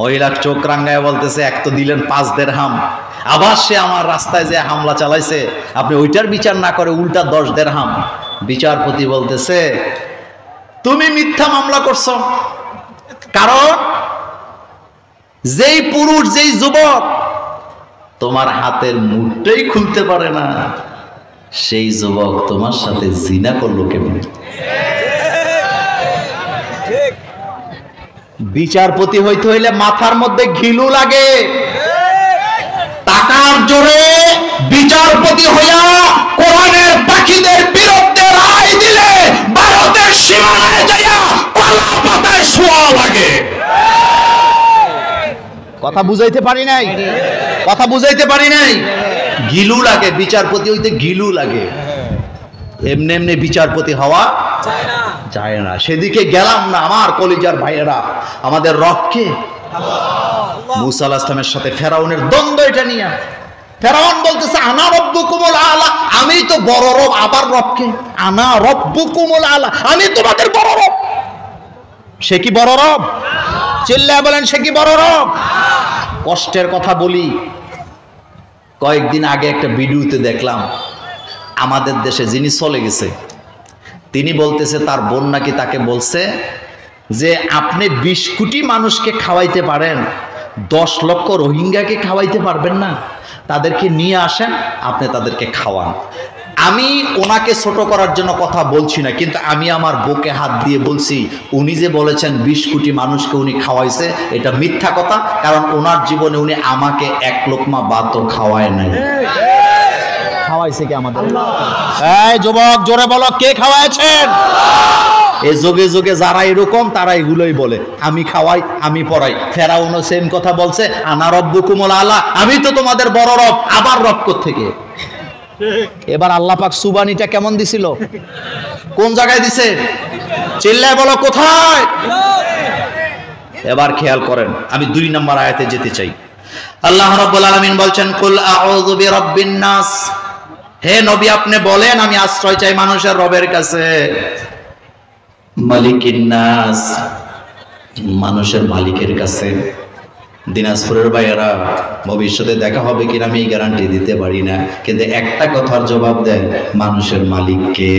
মহিলার চোখ রাঙ্গায় বলতেছে, এক তো দিলেন 5 দিরহাম, আবার সে আমার রাস্তায় যে হামলা চালাইছে, আপনি ওইটার বিচার না করে উল্টা 10 দিরহাম। বিচারপতি বলতেছে, তুমি মিথ্যা মামলা করছো, কারণ যেই পুরুষ, যেই যুবক তোমার হাতের মুঠটাই খুলতে পারে না, সেই যুবক তোমার সাথে জিনা করলো কেমন? বিচারপতি হইতে হইলে মাথার মধ্যে ঘিলু লাগে। টাকার জোরে বিচারপতি হইয়া কোরআনের পাখিদের বিরুদ্ধে রায় দিলে ভারতের সীমানায় যাইয়া কলা পাতায় শোয়া লাগে। কথা বুঝাইতে পারি নাই? কথা বুঝাইতে পারি নাই? ঘিলু লাগে, বিচারপতি হইতে ঘিলু লাগে। এমনি এমনি বিচারপতি হওয়া যায় না। সেদিকে গেলাম না আমার কলিজার ভাইয়েরা, আমাদের রবকে। মুসা আলাইহিস সালামের সাথে ফেরাউনের দ্বন্দ্ব এটা নিয়ে। ফেরাউন বলতেছে আনা রব্বুকুমুল আলা, আমি তো বড় রব, আবার রবকে আনা রব্বুকুমুল আলা, আমি তোমাদের বড় রব। সে কি বড় রব? চিল্লায় বলেন, সে কি বড় রব? কষ্টের কথা বলি, কয়েকদিন আগে একটা ভিডিওতে দেখলাম, আমাদের দেশে যিনি চলে গেছে, তিনি বলতেছে তার বোন নাকি তাকে বলছে যে আপনি 20 কোটি মানুষকে খাওয়াইতে পারেন, 10 লক্ষ রোহিঙ্গাকে খাওয়াইতে পারবেন না, তাদেরকে নিয়ে আসেন, আপনি তাদেরকে খাওয়ান। আমি ওনাকে ছোট করার জন্য কথা বলছি না, কিন্তু আমি আমার বুকে হাত দিয়ে বলছি, উনি যে বলেছেন 20 কোটি মানুষকে উনি খাওয়াইছে, এটা মিথ্যা কথা, কারণ ওনার জীবনে উনি আমাকে 1 লোকমা ভাতও খাওয়ায় নাই। খাওয়াইছে কি আমাদের? এই যুবক জোরে বলো, কে খাওয়াইছেন? এই যুগে যুগে যারা এরকম তারা এগুলোই বলে, আমি খাওয়াই, আমি পড়াই। ফেরাউনও সেম কথা বলছে, আনা রব্বুকুমুল আলা, আমি তো তোমাদের বড় রব, আবার রব কোত্থেকে? এবার আল্লাহ পাক সুবানিটা কেমন দিছিল? কোন জায়গায় দিছে? চিল্লায় বলো, কোথায়? এবার খেয়াল করেন, আমি 2 নম্বর আয়াতে যেতে চাই। আল্লাহ রাব্বুল আলামিন বলছেন, কুল আউযু বিরাব্বিন নাস, হে নবী আপনি বলেন আমি আশ্রয় চাই মানুষের রবের কাছে। মালিকিন নাস, মানুষের মালিকের কাছে। দিনাজপুরের ভাইয়েরা, ভবিষ্যতে দেখা হবে কিনা আমি গ্যারান্টি দিতে পারি না, কিন্তু একটা কথার জবাব দেন, মানুষের মালিককে।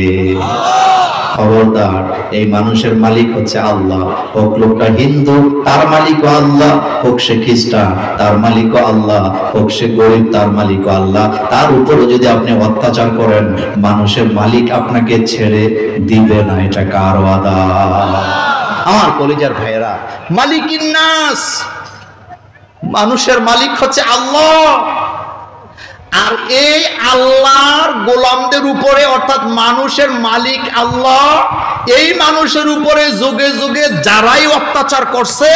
খবরদার, এই মানুষের মালিক হচ্ছে আল্লাহ। হোক লোকটা হিন্দু, তার মালিকও আল্লাহ। হোক সে খ্রিস্টান, তার মালিকও আল্লাহ। হোক সে গরিব, তার মালিকও আল্লাহ। তার উপরে যদি আপনি অত্যাচার করেন, মানুষের মালিক আপনাকে ছেড়ে দিবে না, এটা কার ওয়াদা? আমার কলিজার ভাইয়েরা, মালিকিন নাস, মানুষের মালিক হচ্ছে আল্লাহ। আর এই আল্লাহর গোলামদের উপরে, অর্থাৎ মানুষের মালিক আল্লাহ, এই মানুষের উপরে যুগে যুগে যারাই অত্যাচার করছে,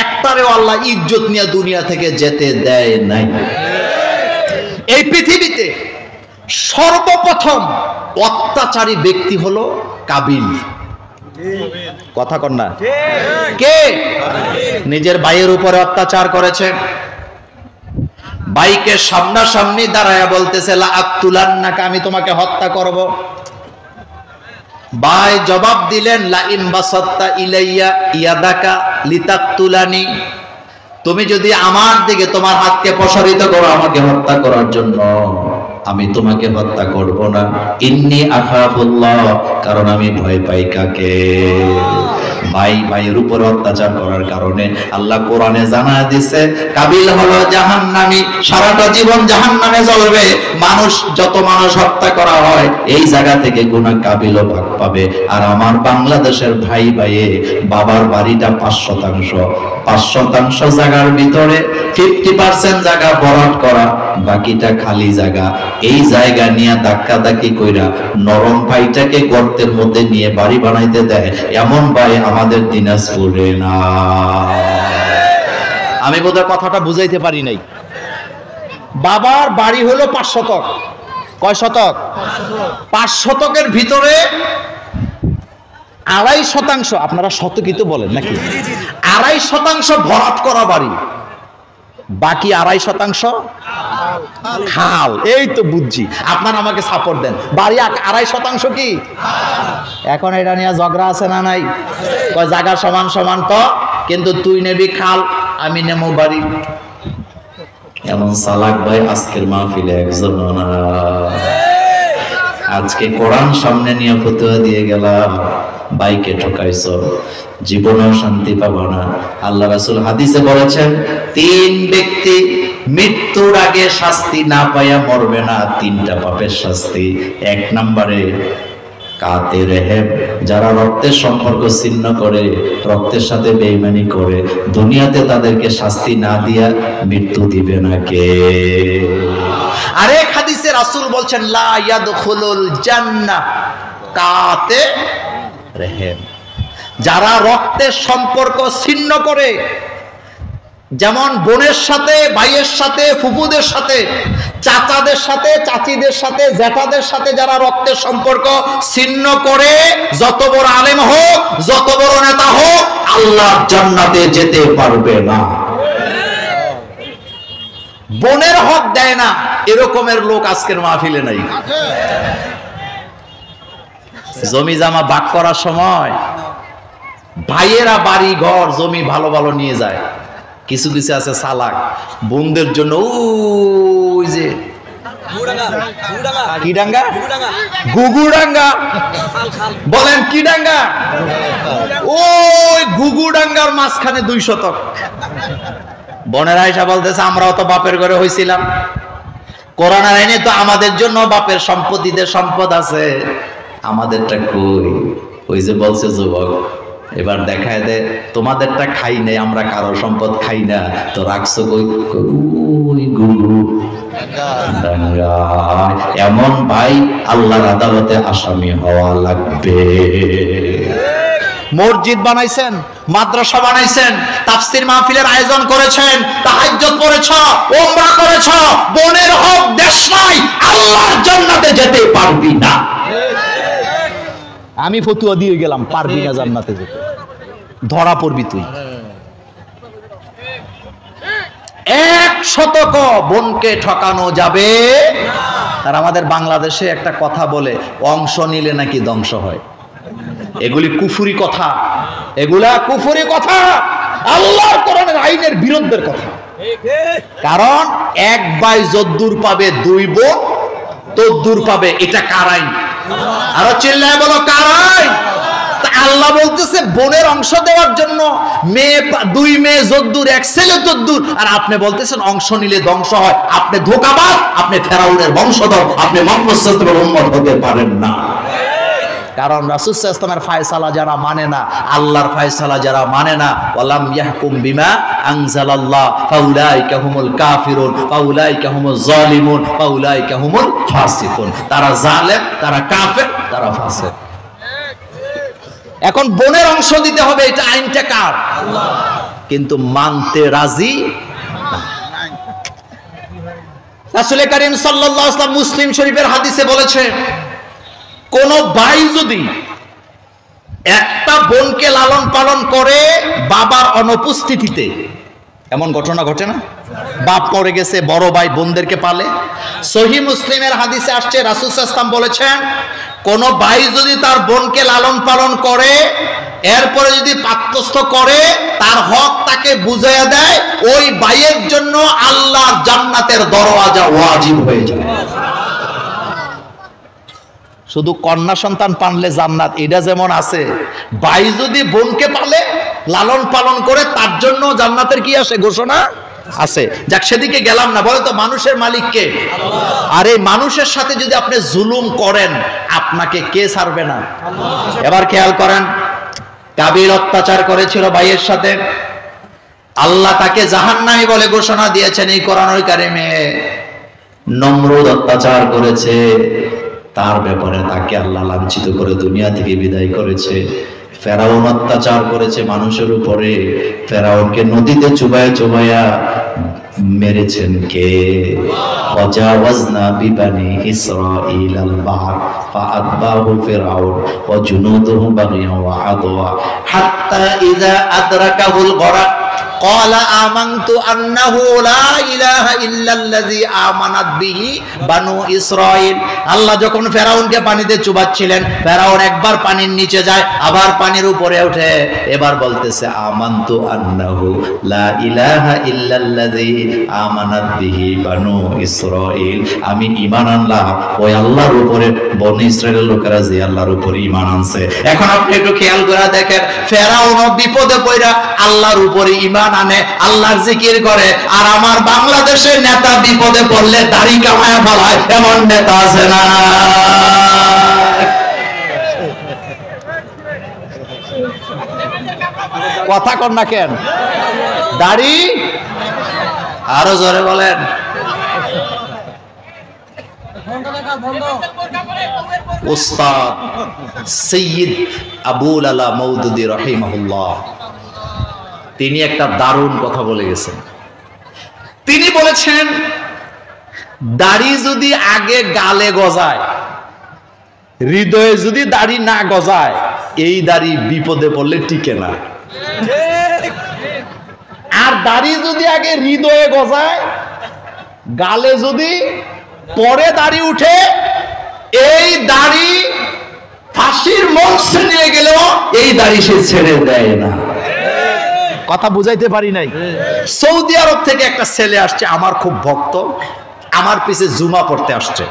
একটারেও আল্লাহ ইজ্জত নিয়ে দুনিয়া থেকে যেতে দেয় নাই। এই পৃথিবীতে সর্বপ্রথম অত্যাচারী ব্যক্তি হলো কাবিল। কথা কন না? কে? নিজের ভাইয়ের উপরে অত্যাচার করেছে। ভাইকে সামনাসামনি দাঁড়ায়া বলতেছে, লা আক্তুলান্নাকা, আমি তোমাকে হত্যা করব। ভাই জবাব দিলেন, লা ইন বাসাত্তা ইলাইয়া ইয়াদাকা লিতাকতুলানি, তুমি যদি আমার দিকে তোমার হাতকে প্রসারিত করো আমাকে হত্যা করার জন্য, আমি তোমাকে হত্যা করব না। ইন্নী আখাফুল্লাহ, কারণ আমি ভয় পাই কাকে? ভাই ভাইয়ের উপর অত্যাচার করার কারণে আল্লাহ কোরআনে জানায় দিছে কাবিল হলো জাহান্নামী, সারাটা জীবন জাহান্নামে জ্বলবে। মানুষ যত মানুষ হত্যা করা হয় এই জায়গা থেকে গুনাহ কাবিলও ভাগ পাবে। আর আমার বাংলাদেশের ভাই ভাইয়ে বাবার বাড়িটা 5% জায়গার ভিতরে 50% জায়গা বরাদ করা, বাকিটা খালি জায়গা। এই জায়গা নিয়ে ধাক্কাধাক্কি কইরা নরম ভাইটাকে গর্তের মধ্যে নিয়ে বাড়ি বানাইতে দেয়, এমন ভাই আমাদের দিনাজপুরে না। আমি বোধহয় কথাটা বুঝাইতে পারি নাই। বাবার বাড়ি হলো 5 শতক। কয় শতক? 5 শতকের ভিতরে 2.5%, আপনারা শতকই তো বলেন নাকি, 2.5% ভরাট করা বাড়ি, বাকি 2.5% খাল। এই তো বুঝছি, আপনারা আমাকে সাপোর্ট দেন। বাড়ি 2.5% কি? এখন এটা নিয়ে ঝগড়া আছে না নাই? কয় জায়গা সমান সমান তো, কিন্তু তুই নেবি খাল, আমি নেবো বাড়ি। এমন সালাক ভাই আজকের মাহফিলে একজন না। আজকে কোরআন সামনে নিয়ে ফতোয়া দিয়ে গেলাম, বাইকে ঠকাইছো, জীবনেও শান্তি পাবো না। আল্লাহ রাসূল হাদিসে বলেছেন 3 ব্যক্তি মৃত্যুর আগে শাস্তি না পাইয়া মরবে না, 3টা পাপের শাস্তি। 1 নম্বরে কাতে রেহেব, যারা রক্তের সম্পর্ক ছিন্ন করে, রক্তের সাথে বেঈমানি করে, দুনিয়াতে তাদেরকে শাস্তি না দিয়া মৃত্যু দিবে না কে? আরেক হাদিসে রাসূল বলছেন লা ইয়াদখুলুল জান্নাহ কাতে রেহেম, যারা রক্তের সম্পর্ক ছিন্ন করে, যেমন বোনের সাথে, ভাইয়ের সাথে, ফুফুদের সাথে, চাচাদের সাথে, চাচিদের সাথে, জ্যাঠাদের সাথে যারা রক্তের সম্পর্ক ছিন্ন করে, যত বড় আলেম হোক, যত বড় নেতা হোক, আল্লাহর জান্নাতে যেতে পারবে না। বোনের হক দেয় না, এরকমের লোক আজকের মাহফিলে নাই। জমি জামা ভাগ করার সময় ভাইয়েরা বাড়ি ঘর জমি ভালো ভালো নিয়ে যায়। কিছু কিছু আছে চালাক, বোনদের জন্য ওই যে কি ডাঙ্গা, গুগুডাঙ্গা বলেন, কি ডাঙ্গা, ওই গুগুডাঙ্গার মাঝখানে 2 শতক। বোনেরা এসে বলতেছে আমরাও তো বাপের ঘরে হইছিলাম, করোনার আইনে তো আমাদের জন্য বাপের সম্পত্তিতে সম্পদ আছে, আমাদেরটা কই? ওই যে বলছে যুবক, এবার দেখায় দে তোমাদেরটা খাই নাই, আমরা কারো সম্পদ খাই না, তো রাখছো কই? ওই গুরু ডাঙ্গা। এমন ভাই আল্লাহর আদালতে আসামি হওয়া লাগবে। মসজিদ বানাইছেন, মাদ্রাসা বানাইছেন, তাফসীর মাহফিলের আয়োজন করেছেন, তাহাজ্জুদ পড়েছ, উমরা করেছ, বোনের হক দেশ নাই, আল্লাহর জান্নাতে যেতে পারবি না। আমি ফতুয়া দিয়ে গেলাম, পারবি না জান্নাতে যেতে, ধরা পড়বি তুই। 1% বোনকে ঠকানো যাবে। আর আমাদের বাংলাদেশে একটা কথা বলে, অংশ নিলে নাকি ধ্বংস হয়। এগুলি কুফুরি কথা, এগুলা কুফুরি কথা, আল্লাহর কোরআনের আইনের বিরুদ্ধের কথা। কারণ 1 ভাই যদ্দুর পাবে 2 বোন তদ্দুর পাবে, এটা কার আইন? আরো চিল্লায় বলো, কার আইন? আল্লাহ বলতেছে বোনের অংশ দেওয়ার জন্য 2 মেয়ে যদ্দুর, 1 ছেলে তদ্দুর, আর আপনি বলতেছেন অংশ নিলে ধ্বংস হয়। আপনি ধোঁকাবাজ, আপনি ফেরাউনের বংশধর, আপনি মুহাম্মদ সাল্লাল্লাহু আলাইহি ওয়াসাল্লামের উম্মত হতে পারেন না। কারণ রাসূল সাল্লাল্লাহু আলাইহি ওয়াসাল্লামের ফয়সালা যারা মানে না, আল্লাহর ফয়সালা যারা মানে না, ওয়ালাম ইয়াহকুম বিমা আনজালাল্লাহ ফাউলাইকা হুমুল কাফিরুন ফাউলাইকা হুমুজ জালিমুন ফাউলাইকা হুমুল ফাসিকুন। তারা জালেম, তারা কাফের, তারা ফাসিক। এখন বোনের অংশ দিতে হবে, এটা আইনটা কার? আল্লাহ। কিন্তু মানতে রাজি না। রাসূল করিম সাল্লাল্লাহু আলাইহি ওয়াসাল্লাম মুসলিম শরীফের হাদিসে বলেছে, কোন ভাই যদি একটা বোনকে লালন পালন করে বাবার অনুপস্থিতিতে, এমন ঘটনা ঘটে না? বাপ মরে গেছে, বড় ভাই বোনদেরকে পালে। সহিহ মুসলিমের হাদিসে আসছে, রাসূল সাল্লাল্লাহু আলাইহি ওয়াসাল্লাম বলেছেন, কোন ভাই যদি তার বোনকে লালন পালন করে, এরপরে যদি পাত্রস্থ করে, তার হক তাকে বুঝাইয়া দেয়, ওই ভাইয়ের জন্য আল্লাহর জান্নাতের দরওয়াজা ওয়াজিব হয়ে যায়। শুধু কন্যা সন্তান পাললে জান্নাত, এটা যেমন আছে, ভাই যদি বোনকে পালে লালন পালন করে তার জন্য জান্নাতের কি আসে ঘোষণা আছে। যাক, সেদিকে গেলাম না। বলে তো মানুষের মালিক কে? আর এই মানুষের সাথে যদি আপনি জুলুম করেন, আপনাকে কে ছাড়বে না? এবার খেয়াল করেন, কাবিল অত্যাচার করেছিল ভাইয়ের সাথে, আল্লাহ তাকে জাহান্নামী বলে ঘোষণা দিয়েছেন এই কোরআনুল কারিমে। নমরুদ অত্যাচার করেছে, তার ব্যাপারে তাকে আল্লাহ লাঞ্ছিত করে দুনিয়া থেকে বিদায় করেছে। ফেরাউন অত্যাচার করেছে মানুষের উপরে, ফেরাউনকে নদীতে চুবায়া চুবায়া মেরেছেন কে? ওয়াজাওয়াজনা বিবানি ইসরাঈল আল বাহর ফাআতবাহু ফিরআউন ওয়া জুনুদুহু বাগিয়া ওয়া আদওয়া হাত্তা ইযা আদরাকাহুল গরাক قال آمنت أنه لا إله إلا الذي آمنت به بنو إسرائيل। আল্লাহ যখন ফেরাউনকে পানিতে চুবাচ্ছিলেন, ফেরাউন একবার পানির নিচে যায়, আবার পানির উপরে ওঠে, এবার বলতেছে আমানতু আন্নাহু লা ইলাহা ইল্লাল্লাযী আমানাত বিহি বানু ইসরাঈল। আমি ঈমান আনলাম ওই আল্লাহর উপরে, বনি ইসরাঈলের লোকেরা যে আল্লাহর উপরে ঈমান আনছে। এখন আপনি একটু খেয়াল করে দেখেন, ফেরাউন বিপদে পড়া আল্লাহর উপরে ঈমান আনে, আল্লাহর জিকির করে, আর আমার বাংলাদেশের নেতা বিপদে পড়লে দাড়ি কামায়া ফেলায়, এমন নেতা আছে না? কথা কন না কেন? দাড়ি আরো জোরে বলেন। উস্তাদ সৈয়দ আবুল আলা মওদুদী রাহিমাহুল্লাহ, তিনি একটা দারুণ কথা বলে গেছেন। তিনি বলেছেন, দাড়ি যদি আগে গালে গজায়, হৃদয়ে যদি দাড়ি না গজায়, এই দাড়ি বিপদে পড়লে টিকে না। আর দাড়ি যদি আগে হৃদয়ে গজায়, গালে যদি পরে দাড়ি উঠে, এই দাড়ি ফাঁসির মঞ্চে নিয়ে গেলেও এই দাড়ি সে ছেড়ে দেয় না। কথা বুঝাইতে পারি নাই? সৌদি আরব থেকে একটা ছেলে আসছে, আমার খুব ভক্ত, আমার পিছে জুমা পড়তে আসছে।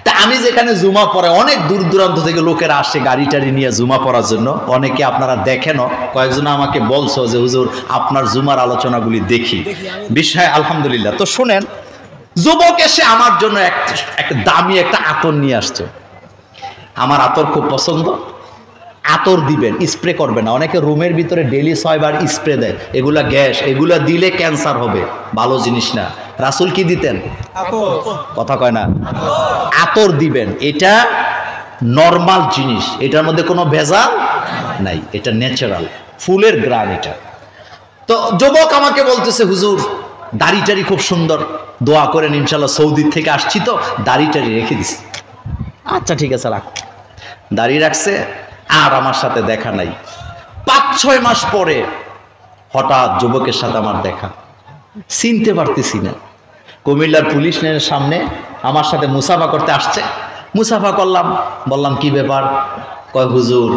তা আমি যেখানে জুমা পড়ে, অনেক দূর দূরান্ত থেকে লোকেরা আসে গাড়ি টাড়ি নিয়ে জুমা পড়ার জন্য। অনেকে আপনারা দেখেনও, কয়েকজন আমাকে বলছো যে হুজুর আপনার জুমার আলোচনাগুলি দেখি, বিষয় আলহামদুলিল্লাহ। তো শুনেন, যুবক এসে আমার জন্য একটা দামি একটা আতর নিয়ে আসছে। আমার আতর খুব পছন্দ। আতর দিবেন, স্প্রে করবেন না। অনেকে রুমের ভিতরে ডেলি 6 বার স্প্রে দেয়, এগুলা গ্যাস, এগুলা দিলে ক্যান্সার হবে, ভালো জিনিস না। রাসূল কি দিতেন? কথা কয় না। আতর দিবেন, এটা নরমাল জিনিস, এটার মধ্যে কোনো ভেজাল নাই, এটা ন্যাচারাল, ফুলের গ্রান এটা। তো যুবক আমাকে বলতেছে, হুজুর দাড়িটারি খুব সুন্দর, দোয়া করেন, ইনশাল্লাহ সৌদি থেকে আসছি তো দাড়িটারি রেখে দিছি। আচ্ছা ঠিক আছে, রাখ। দাড়ি রাখছে, আর আমার সাথে দেখা নাই। 5-6 মাস পরে হঠাৎ যুবকের সাথে আমার দেখা, চিনতে পারতেছি না। কুমিল্লার পুলিশ লাইনের সামনে আমার সাথে মুসাফা করতে আসছে। মুসাফা করলাম, বললাম কি ব্যাপার? কয় হুজুর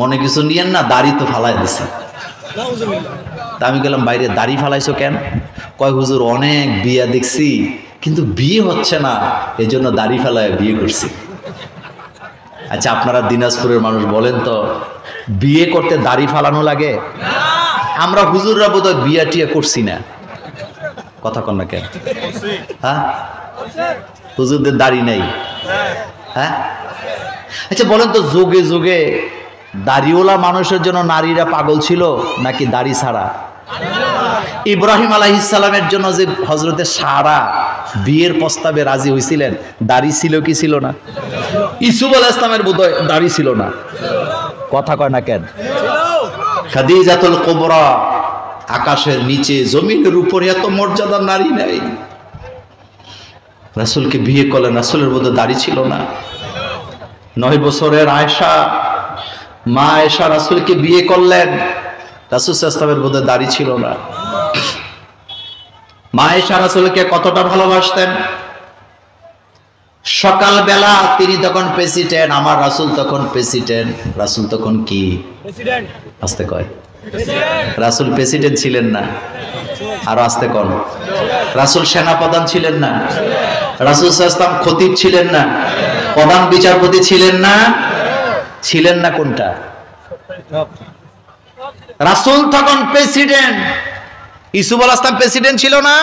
মনে কিছু নিয়েন না, দাড়ি তো ফালাই দিছি। তা আমি গেলাম, বাইরে দাড়ি ফালাইছো কেন? কয় হুজুর অনেক বিয়ে দেখছি, কিন্তু বিয়ে হচ্ছে না, এই জন্য দাড়ি ফেলায় বিয়ে করছি। আচ্ছা, আপনারা দিনাজপুরের মানুষ বলেন তো, বিয়ে করতে দাড়ি ফালানো লাগে? আমরা হুজুররা বোধহয় বিয়ে টিয়ে করছি না। কথা কন না কেন? হ্যাঁ, হুজুরদের দাড়ি নেই। হ্যাঁ, আচ্ছা বলেন তো, যুগে যুগে দাড়িওয়ালা মানুষের জন্য নারীরা পাগল ছিল নাকি দাড়ি ছাড়া? ইব্রাহিম আলাইহিস সালামের জন্য যে হযরতে সারা বিয়ের প্রস্তাবে রাজি হয়েছিলেন, দাড়ি ছিল কি ছিল না? ইসুফ আলাইহিস সালামের বোধহয় দাড়ি ছিল না। কথা কয় না কেন? খাদিজাতুল কুবরা, আকাশের নিচে জমিনের উপরে এত মর্যাদার নারী নেই। রাসূলকে বিয়ে করলেন, রাসূলের বোধহয় দাড়ি ছিল না। 9 বছরের আয়েশা, মা আয়েশা রাসূলকে বিয়ে করলেন, রাসূল সাল্লাল্লাহু আলাইহি ওয়াসাল্লামের বোধহয় দাড়ি ছিল না। মা আয়েশা রাসূলকে কতটা ভালোবাসতেন। সকালবেলা তিনি তখন প্রেসিডেন্ট, আমার রাসূল তখন প্রেসিডেন্ট। রাসূল তখন কি প্রেসিডেন্ট? আস্তে কয়, রাসূল প্রেসিডেন্ট ছিলেন না? আর আস্তে কন, রাসূল সেনাপ্রধান ছিলেন না? রাসূল সাল্লাল্লাহু আলাইহি ওয়াসাল্লাম খতিব ছিলেন না, প্রধান বিচারপতি ছিলেন না, ছিলেন না কোনটা? রাসূল তখন প্রেসিডেন্ট, ইউসুফ আলাইহিস সালাম প্রেসিডেন্ট ছিল না?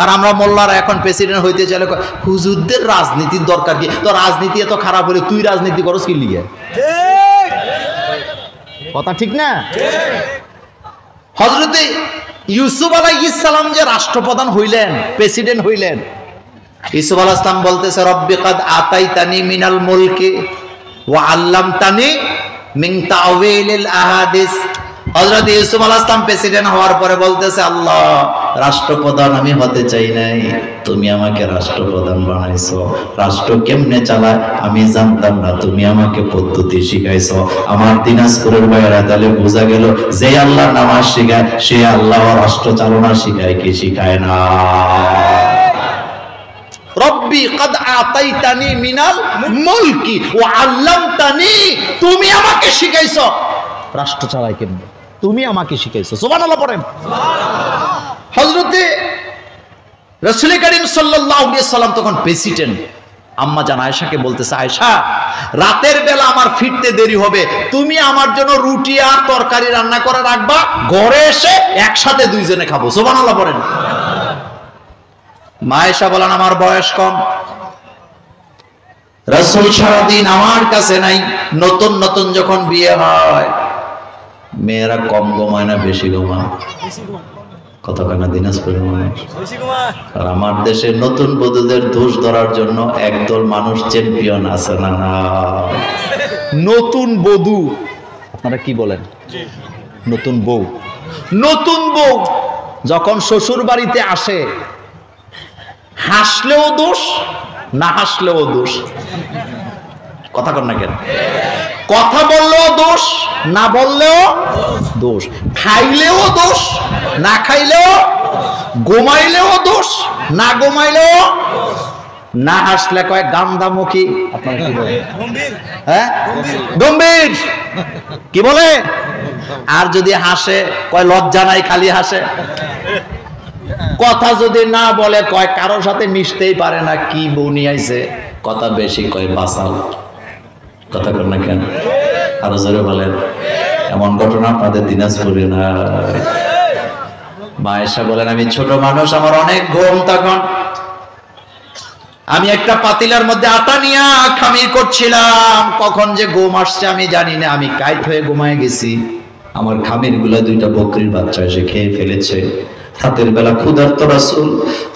আর আমরা মোল্লারা এখন প্রেসিডেন্ট হইতে চাইলে হুজুরদের রাজনীতির দরকার কি? তো রাজনীতি এত খারাপ হলে তুই রাজনীতি করস কি লিগে? কথা ঠিক না? হযরতে ইউসুফ আলাইহিস সালাম যে রাষ্ট্রপ্রধান হইলেন, প্রেসিডেন্ট হইলেন, ইউসুফ আলাইহিস সালাম বলতেছে রব্বি কাদ আতাইতানি মিনাল মুলকি ওয়া আল্লামতানি মিন তাওয়িলিল আহাদিস। হযরত ইউসুফ আলাইহিস সালাম প্রেসিডেন্ট হওয়ার পরে বলতেছে আল্লাহ, রাষ্ট্রপ্রধান আমি হতে চাই নাই, তুমি আমাকে রাষ্ট্রপ্রধান বানাইছো। রাষ্ট্র কেমনে চালায় আমি জানতাম না, তুমি আমাকে পদ্ধতি শিখাইছো। আমার দিনাজপুরের ভাইয়েরা তাহলে বোঝা গেল যে আল্লাহ নামাজ শিখায় সে আল্লাহ রাষ্ট্র চালনা শিখায় কি শিখায় না? রব্বি কাদ আতাইতানি মিনাল মুলকি ওয়া আল্লামতানি, তুমি আমাকে শিখাইছো রাষ্ট্র চালায় কেমনে, তুমি আমাকে শিখাইছো। সুবহানাল্লাহ পড়েন। হযরতে রাসূল করিম সাল্লাল্লাহু আলাইহি সাল্লাম তখন প্রেসিডেন্ট। আম্মা জান আয়েশাকে বলতেছে, আয়েশা রাতের বেলা আমার ফিরতে দেরি হবে, তুমি আমার জন্য রুটি আর তরকারি রান্না করে রাখবা, ঘরে এসে একসাথে দুইজনে খাবো। সুবহানাল্লাহ পড়েন। মা আয়েশা বলেন আমার বয়স কম, রাসূল সারাদিন আমার কাছে নাই। নতুন নতুন যখন বিয়ে হয় মেয়েরা কম ঘুমায় না বেশি ঘুমায়? কতখানা দিনাজপুরের মানুষ। আর আমার দেশে নতুন বধূদের দোষ ধরার জন্য একদল মানুষ চ্যাম্পিয়ন আছে না? নতুন বধূ আপনারা কি বলেন? নতুন বউ। নতুন বউ যখন শ্বশুর বাড়িতে আসে হাসলেও দোষ, না হাসলেও দোষ। কথা কর না কেন? কথা বললেও দোষ, না বললেও দোষ। খাইলেও দোষ, না খাইলেও, ঘুমাইলেও দোষ, না ঘুমাইলেও। না হাসলে কয় গান্ধামুখী। আপনারা কি বলেন? হ্যাঁ, গম্ভীর। কি বলে? আর যদি হাসে কয় লজ্জা নাই, খালি হাসে। কথা যদি না বলে কয় কারোর সাথে মিশতেই পারে না, কি বউ নিয়ে আইছে। কথা বেশি কয় বাঁচাও। কথা কর না কেন? আরো জোরে বলেন। এমন ঘটনা আপনাদের দিনাজপুরে না? মা আয়েশা বলেন আমি ছোট মানুষ, আমার অনেক ঘুম। তখন আমি একটা পাতিলার মধ্যে আটা নিয়ে খামির করছিলাম, কখন যে ঘুম আসছে আমি জানি না। আমি কাইট হয়ে ঘুমায় গেছি। আমার খামির গুলা দুইটা বকরির বাচ্চা এসে খেয়ে ফেলেছে। রাতের বেলা ক্ষুধার্ত রাসূল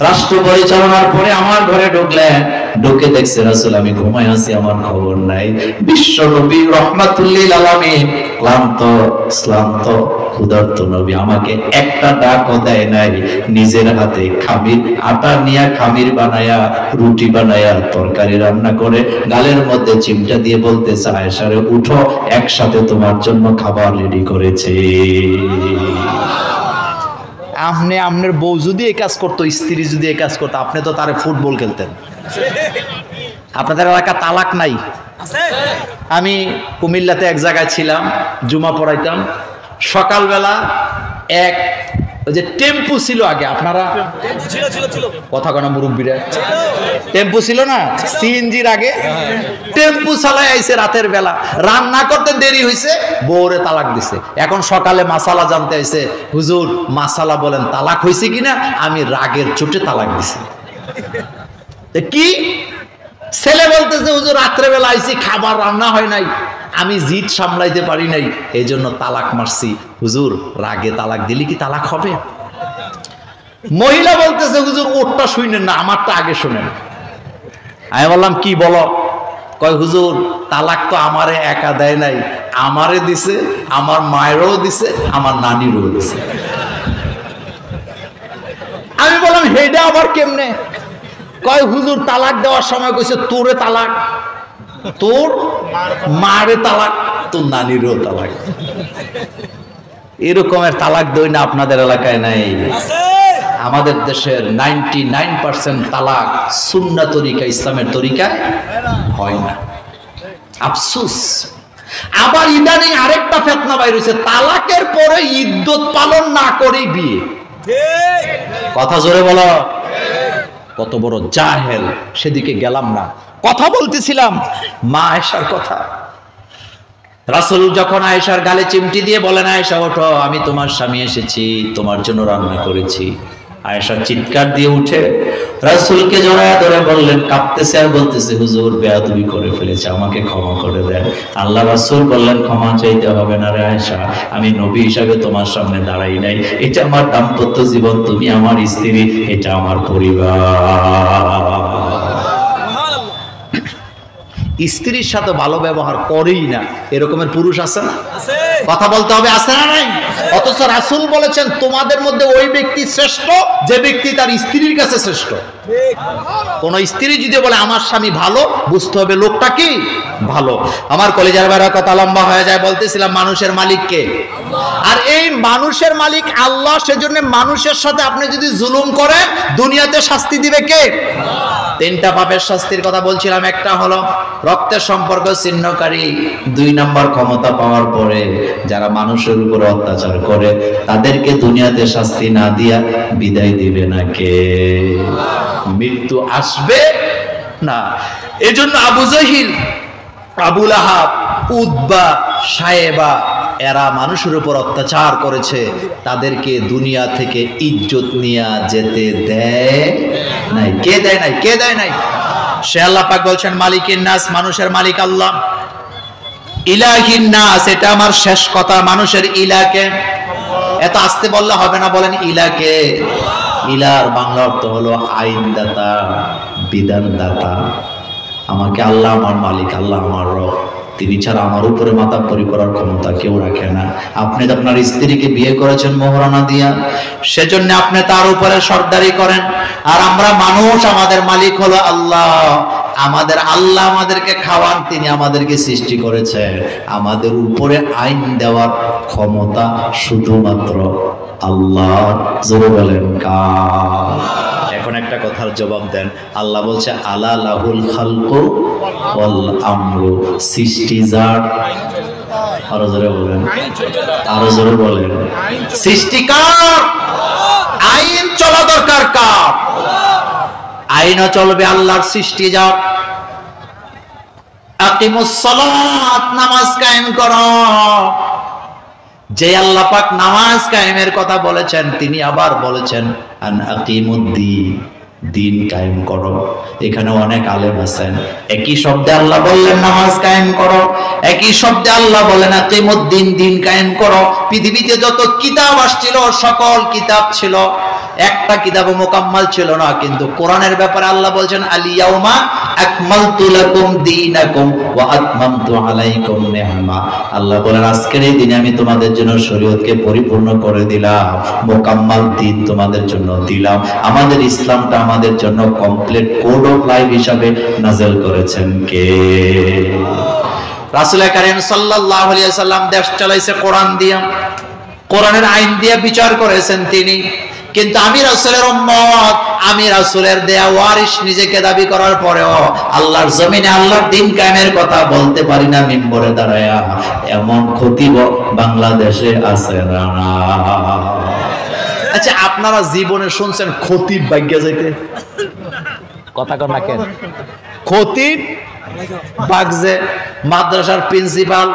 রাষ্ট্র পরিচালনার পরে আমার ঘরে ঢুকলেন। ঢুকে দেখছে রাসূল আমি ঘুমায় আছি, আমার খবর নাই। বিশ্ব নবী রাহমাতুল লিল আলামিন, ক্লান্ত শ্রান্ত ক্ষুধার্ত নবী আমাকে একটা ডাকও দেয় নাই। নিজের হাতে খামির আটা নিয়ে খামির বানায়া, রুটি বানায়া, তরকারি রান্না করে গালের মধ্যে চিমটা দিয়ে বলতেছে আয়েশা রে উঠো, একসাথে তোমার জন্য খাবার রেডি করেছে। আপনি আপনার বউ যদি এই কাজ করতো, স্ত্রী যদি এই কাজ করতো, আপনি তো তারে ফুটবল খেলতেন। আপনাদের এলাকা তালাক নাই? আমি কুমিল্লাতে এক জায়গায় ছিলাম, জুমা পড়াইতাম। সকালবেলা এক ওই যে টেম্পু ছিল আগে, আপনারা কথা কনা মুরব্বীরা, টেম্পু ছিল না সিএনজির আগে, টেম্পু চালায় আইছে রাতের বেলা। রান্না করতে দেরি হয়েছে, বউরে তালাক দিছে। এখন সকালে মাসালা জানতে আইছে, হুজুর মাসালা বলেন তালাক হয়েছে কিনা। আমি রাগের চোটে তালাক দিছি। কি ছেলে বলতেছে হুজুর রাত্রে বেলা আইছি, খাবার রান্না হয় নাই, আমি জিদ সামলাইতে পারি নাই, এই জন্য তালাক মারছি। হুজুর রাগে তালাক দিলি কি তালাক হবে? মহিলা বলতেছে হুজুর ওরটা শুনেন না, আমারটা আগে শুনেন। আমি বললাম কি বলো? কয় হুজুর তালাক তো আমারে একা দেয় নাই, আমারে দিছে, আমার মায়েরও দিছে, আমার নানিরও দিছে। আমি বললাম হেডা আবার কেমনে? কয় হুজুর তালাক দেওয়ার সময় কইছে তোরে তালাক, তোর মারে তালাক, তোর নানিরও তালাক। এরকমের তালাক দই না আপনাদের এলাকায় নাই? আমাদের দেশের 99% তালাক সুন্নাহ তরিকা, ইসলামের তরিকায় হয় না। আফসোস। আবার ইদানিং আরেকটা ফিতনা বাইর হইছে, তালাকের পরে ইদ্যত পালন না করেই বিয়ে। কথা জোরে বলো। কত বড় জাহেল, সেদিকে গেলাম না। কথা বলতেছিলাম মা আয়েশার কথা। রাসূল যখন আয়েশার গালে চিমটি দিয়ে বলেন, আয়েশা ওঠো, আমি তোমার স্বামী এসেছি, তোমার জন্য রান্না করেছি। আয়েশা চিৎকার দিয়ে উঠে রাসূলকে জড়ায় ধরে বললেন, কাঁপতেছে আর বলতেছে, হুজুর বেয়াদবি করে ফেলেছে, আমাকে ক্ষমা করে দেন। আল্লাহ রাসূল বললেন, ক্ষমা চাইতে হবে না রে আয়েশা, আমি নবী হিসাবে তোমার সামনে দাঁড়াই নাই, এটা আমার দাম্পত্য জীবন, তুমি আমার স্ত্রী, এটা আমার পরিবার। স্ত্রীর সাথে ভালো ব্যবহার করেই না, এরকমের পুরুষ আছে না? কথা বলতে হবে, আছে না নাই? অথচ রাসূল বলেছেন, তোমাদের মধ্যে ওই ব্যক্তি শ্রেষ্ঠ যে ব্যক্তি তার স্ত্রীর কাছে শ্রেষ্ঠ। কোন স্ত্রী যদি বলে আমার স্বামী ভালো, বুঝতে হবে লোকটা কি ভালো। আমার কলিজার ভাইরা, কথা লম্বা হয়ে যায়, বলতেছিলাম মানুষের মালিক কে? আর এই মানুষের মালিক আল্লাহ। সেজন্য মানুষের সাথে আপনি যদি জুলুম করেন, দুনিয়াতে শাস্তি দিবে কে? তিনটা পাপের শাস্তির কথা বলছিলাম। একটা হলো রক্তের সম্পর্ক ছিন্নকারী, 2 নম্বর ক্ষমতা পাওয়ার পরে যারা মানুষের উপর অত্যাচার করে তাদেরকে দুনিয়াতে শাস্তি না দিয়া বিদায় দিবে না কে? মৃত্যু আসবে না। এজন্য আবু জহিল, আবু লাহাব, উতবা, সায়েবা এরা মানুষের উপর অত্যাচার করেছে, তাদেরকে দুনিয়া থেকে ইজ্জত নিয়ে যেতে দেয় নাই। কে দেয় নাই? কে দেয় নাই? সে আল্লাহ পাক বলছেন, মালিকিন নাস, মানুষের মালিক আল্লাহ। ইলাহিন নাস, এটা আমার শেষ কথা। মানুষের ইলাকে এত আস্তে বললে হবে না, বলেন ইলাকে। ইলার বাংলা অর্থ হলো আইনদাতা, বিধানদাতা। আমাকে আল্লাহ আমার মালিক, আল্লাহ আমার রব, তিনি ছাড়া আমার উপরে মাতাব্বরি করার ক্ষমতা কেউ রাখে না। আপনি আপনার স্ত্রীকে বিয়ে করেছেন মোহরানা দিয়া, সেজন্য আপনি তার উপরে সর্দারি করেন। আর আমরা মানুষ, আমাদের মালিক হলো আল্লাহ। আমাদের আল্লাহ আমাদেরকে খাওয়ান, তিনি আমাদেরকে সৃষ্টি করেছেন। আমাদের উপরে আইন দেওয়ার ক্ষমতা শুধুমাত্র আল্লাহ। জোরে বলেন কার? এখন একটা কথার জবাব দেন। আল্লাহ বলছে, আলা লাহুল খালকু ওয়াল আমরু, সৃষ্টি যার। আরো জোরে বলেন, আরো জোরে বলেন। সৃষ্টি কার? আইন চলা দরকার কার? আইনও চলবে আল্লাহর, সৃষ্টি যার। আকিমুস সালাত, নামাজ কায়েম করো। যে আল্লাহ পাক নামাজ কায়েমের কথা বলেছেন, তিনি আবার বলেছেন আন আকিমুদ্দিন, দিন কায়েম করো। এখানে অনেক আলেম আছেন, একই শব্দে আল্লাহ বললেন নামাজ কায়েম করো, একই শব্দে আল্লাহ বলেন আকিমুদ্দিন, দিন কায়েম করো। পৃথিবীতে যত কিতাব আসছিল, সকল কিতাব ছিল, একটা কিতাবও মোকাম্মাল ছিল না। কিন্তু কোরআনের ব্যাপারে আল্লাহ বলছেন, আলিয়াউমা আকমালতু লাকুম দীনাকুম ওয়া আতমামতু আলাইকুম নি'মা। আল্লাহ বলেন, আজকের এই দিনে আমি তোমাদের জন্য শরীয়তকে পরিপূর্ণ করে দিলাম, মোকাম্মাল দিন তোমাদের জন্য দিলাম। আমাদের ইসলামটা আমাদের জন্য কমপ্লিট কোড অফ লাইফ হিসাবে নাযিল করেছেন কে? রাসূল কারীম সাল্লাল্লাহু আলাইহি ওয়াসাল্লাম দেশ চালাইছে কোরআন দিয়া, কোরআনের আইন দিয়ে বিচার করেছেন তিনি। কিন্তু আমি রাসূলের উম্মত, আমি রাসূলের দেয়া ওয়ারিস নিজেকে দাবি করার পরেও আল্লাহর জমিনে আল্লাহর দিন কায়েমের কথা বলতে পারি না মিম্বরে দাঁড়ায়া। এমন খতিব বাংলাদেশে আছে না? আচ্ছা, আপনারা জীবনে শুনছেন খতিব ভাগ্যা যাইতে? কথা কর না কেন? খতিব বাগজে, মাদ্রাসার প্রিন্সিপাল,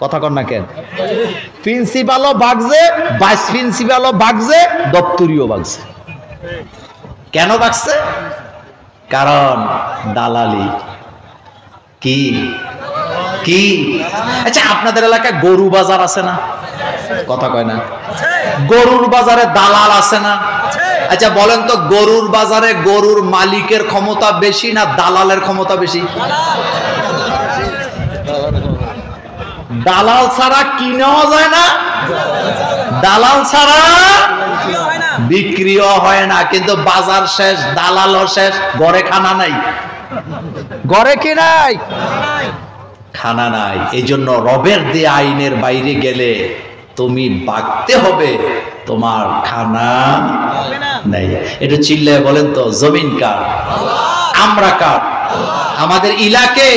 কথা কর না কেন? প্রিন্সিপালও বাগজে, ভাইস প্রিন্সিপালও বাগজে, দপ্তরিও বাগজে। কেন বাগছে? কারণ দালালি। কি কি? আচ্ছা, আপনাদের এলাকায় গরু বাজার আছে না? কথা কয় না? গরুর বাজারে দালাল আছে না? আচ্ছা বলেন তো, গরুর বাজারে গরুর মালিকের ক্ষমতা বেশি না দালালের ক্ষমতা বেশি? দালাল ছাড়া কিনেও যায় না, দালাল ছাড়া বিক্রিও হয় না। কিন্তু বাজার শেষ, দালালও শেষ, ঘরে খানা নাই। ঘরে কি নাই? খানা নাই। এই জন্য রবের দিয়ে আইনের বাইরে গেলে তুমি বাগতে হবে, তোমার খানা নাই। এটা চিল্লায় বলেন তো, জমিন কার? আমরা কার? আমাদের ইলাকে।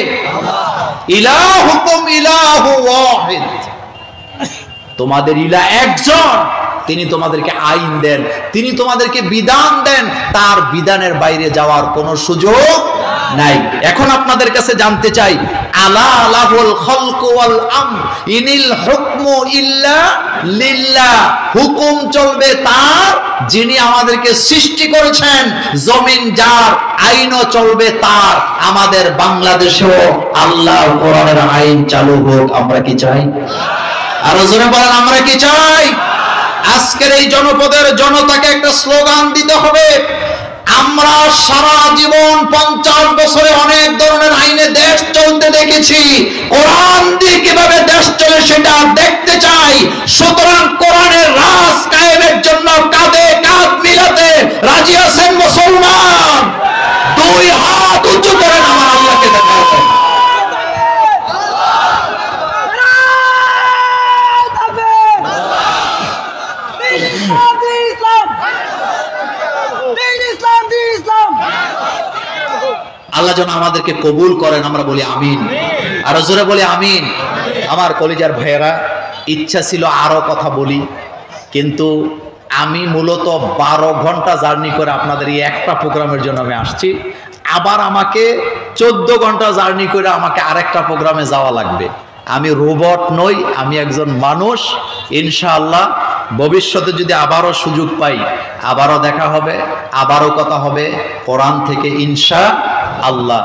ইলাহুকুম ইলাহু ওয়াহিদ, তোমাদের ইলা একজন, তিনি তোমাদেরকে আইন দেন, তিনি তোমাদেরকে বিধান দেন, তার বিধানের বাইরে যাওয়ার কোনো সুযোগ নাই। এখন আপনাদের কাছে জানতে চাই, আলা লাহুল খালকু ওয়াল আমর ইনিল হুকমু ইল্লা লিল্লাহ, হুকুম চলবে তার যিনি আমাদেরকে সৃষ্টি করেছেন, জমিন যার, আইনও চলবে তার। আমাদের বাংলাদেশেও আল্লাহর কোরআনের আইন চালু হোক, আমরা কি চাই? আর জোরে বলেন, আমরা কি চাই? আজকের এই জনপদের জনতাকে একটা স্লোগান দিতে হবে। আমরা সারা জীবন 50 বছরে অনেক ধরনের আইনে দেশ চলতে দেখেছি, কোরআন দিয়ে কিভাবে দেশ চলে সেটা দেখতে চাই। সুতরাং কোরআনের রাজ কায়েমের জন্য কাঁধে কাঁধ মিলাতে রাজি আছেন মুসলমান? 2 হাত উঁচু করেন, আমার আল্লাহকে দেখাবেন। আল্লাহ যেন আমাদেরকে কবুল করেন, আমরা বলি আমিন। আর জোরে বলি আমিন। আমার কলিজার ভাইয়েরা, ইচ্ছা ছিল আরো কথা বলি, কিন্তু আমি মূলত 12 ঘন্টা জার্নি করে আপনাদের এই একটা প্রোগ্রামের জন্য আমি আসছি। আবার আমাকে 14 ঘন্টা জার্নি করে আমাকে আরেকটা প্রোগ্রামে যাওয়া লাগবে। আমি রোবট নই, আমি একজন মানুষ। ইনশাআল্লাহ ভবিষ্যতে যদি আবারও সুযোগ পাই, আবারও দেখা হবে, আবারও কথা হবে কোরআন থেকে ইনশাআল্লাহ।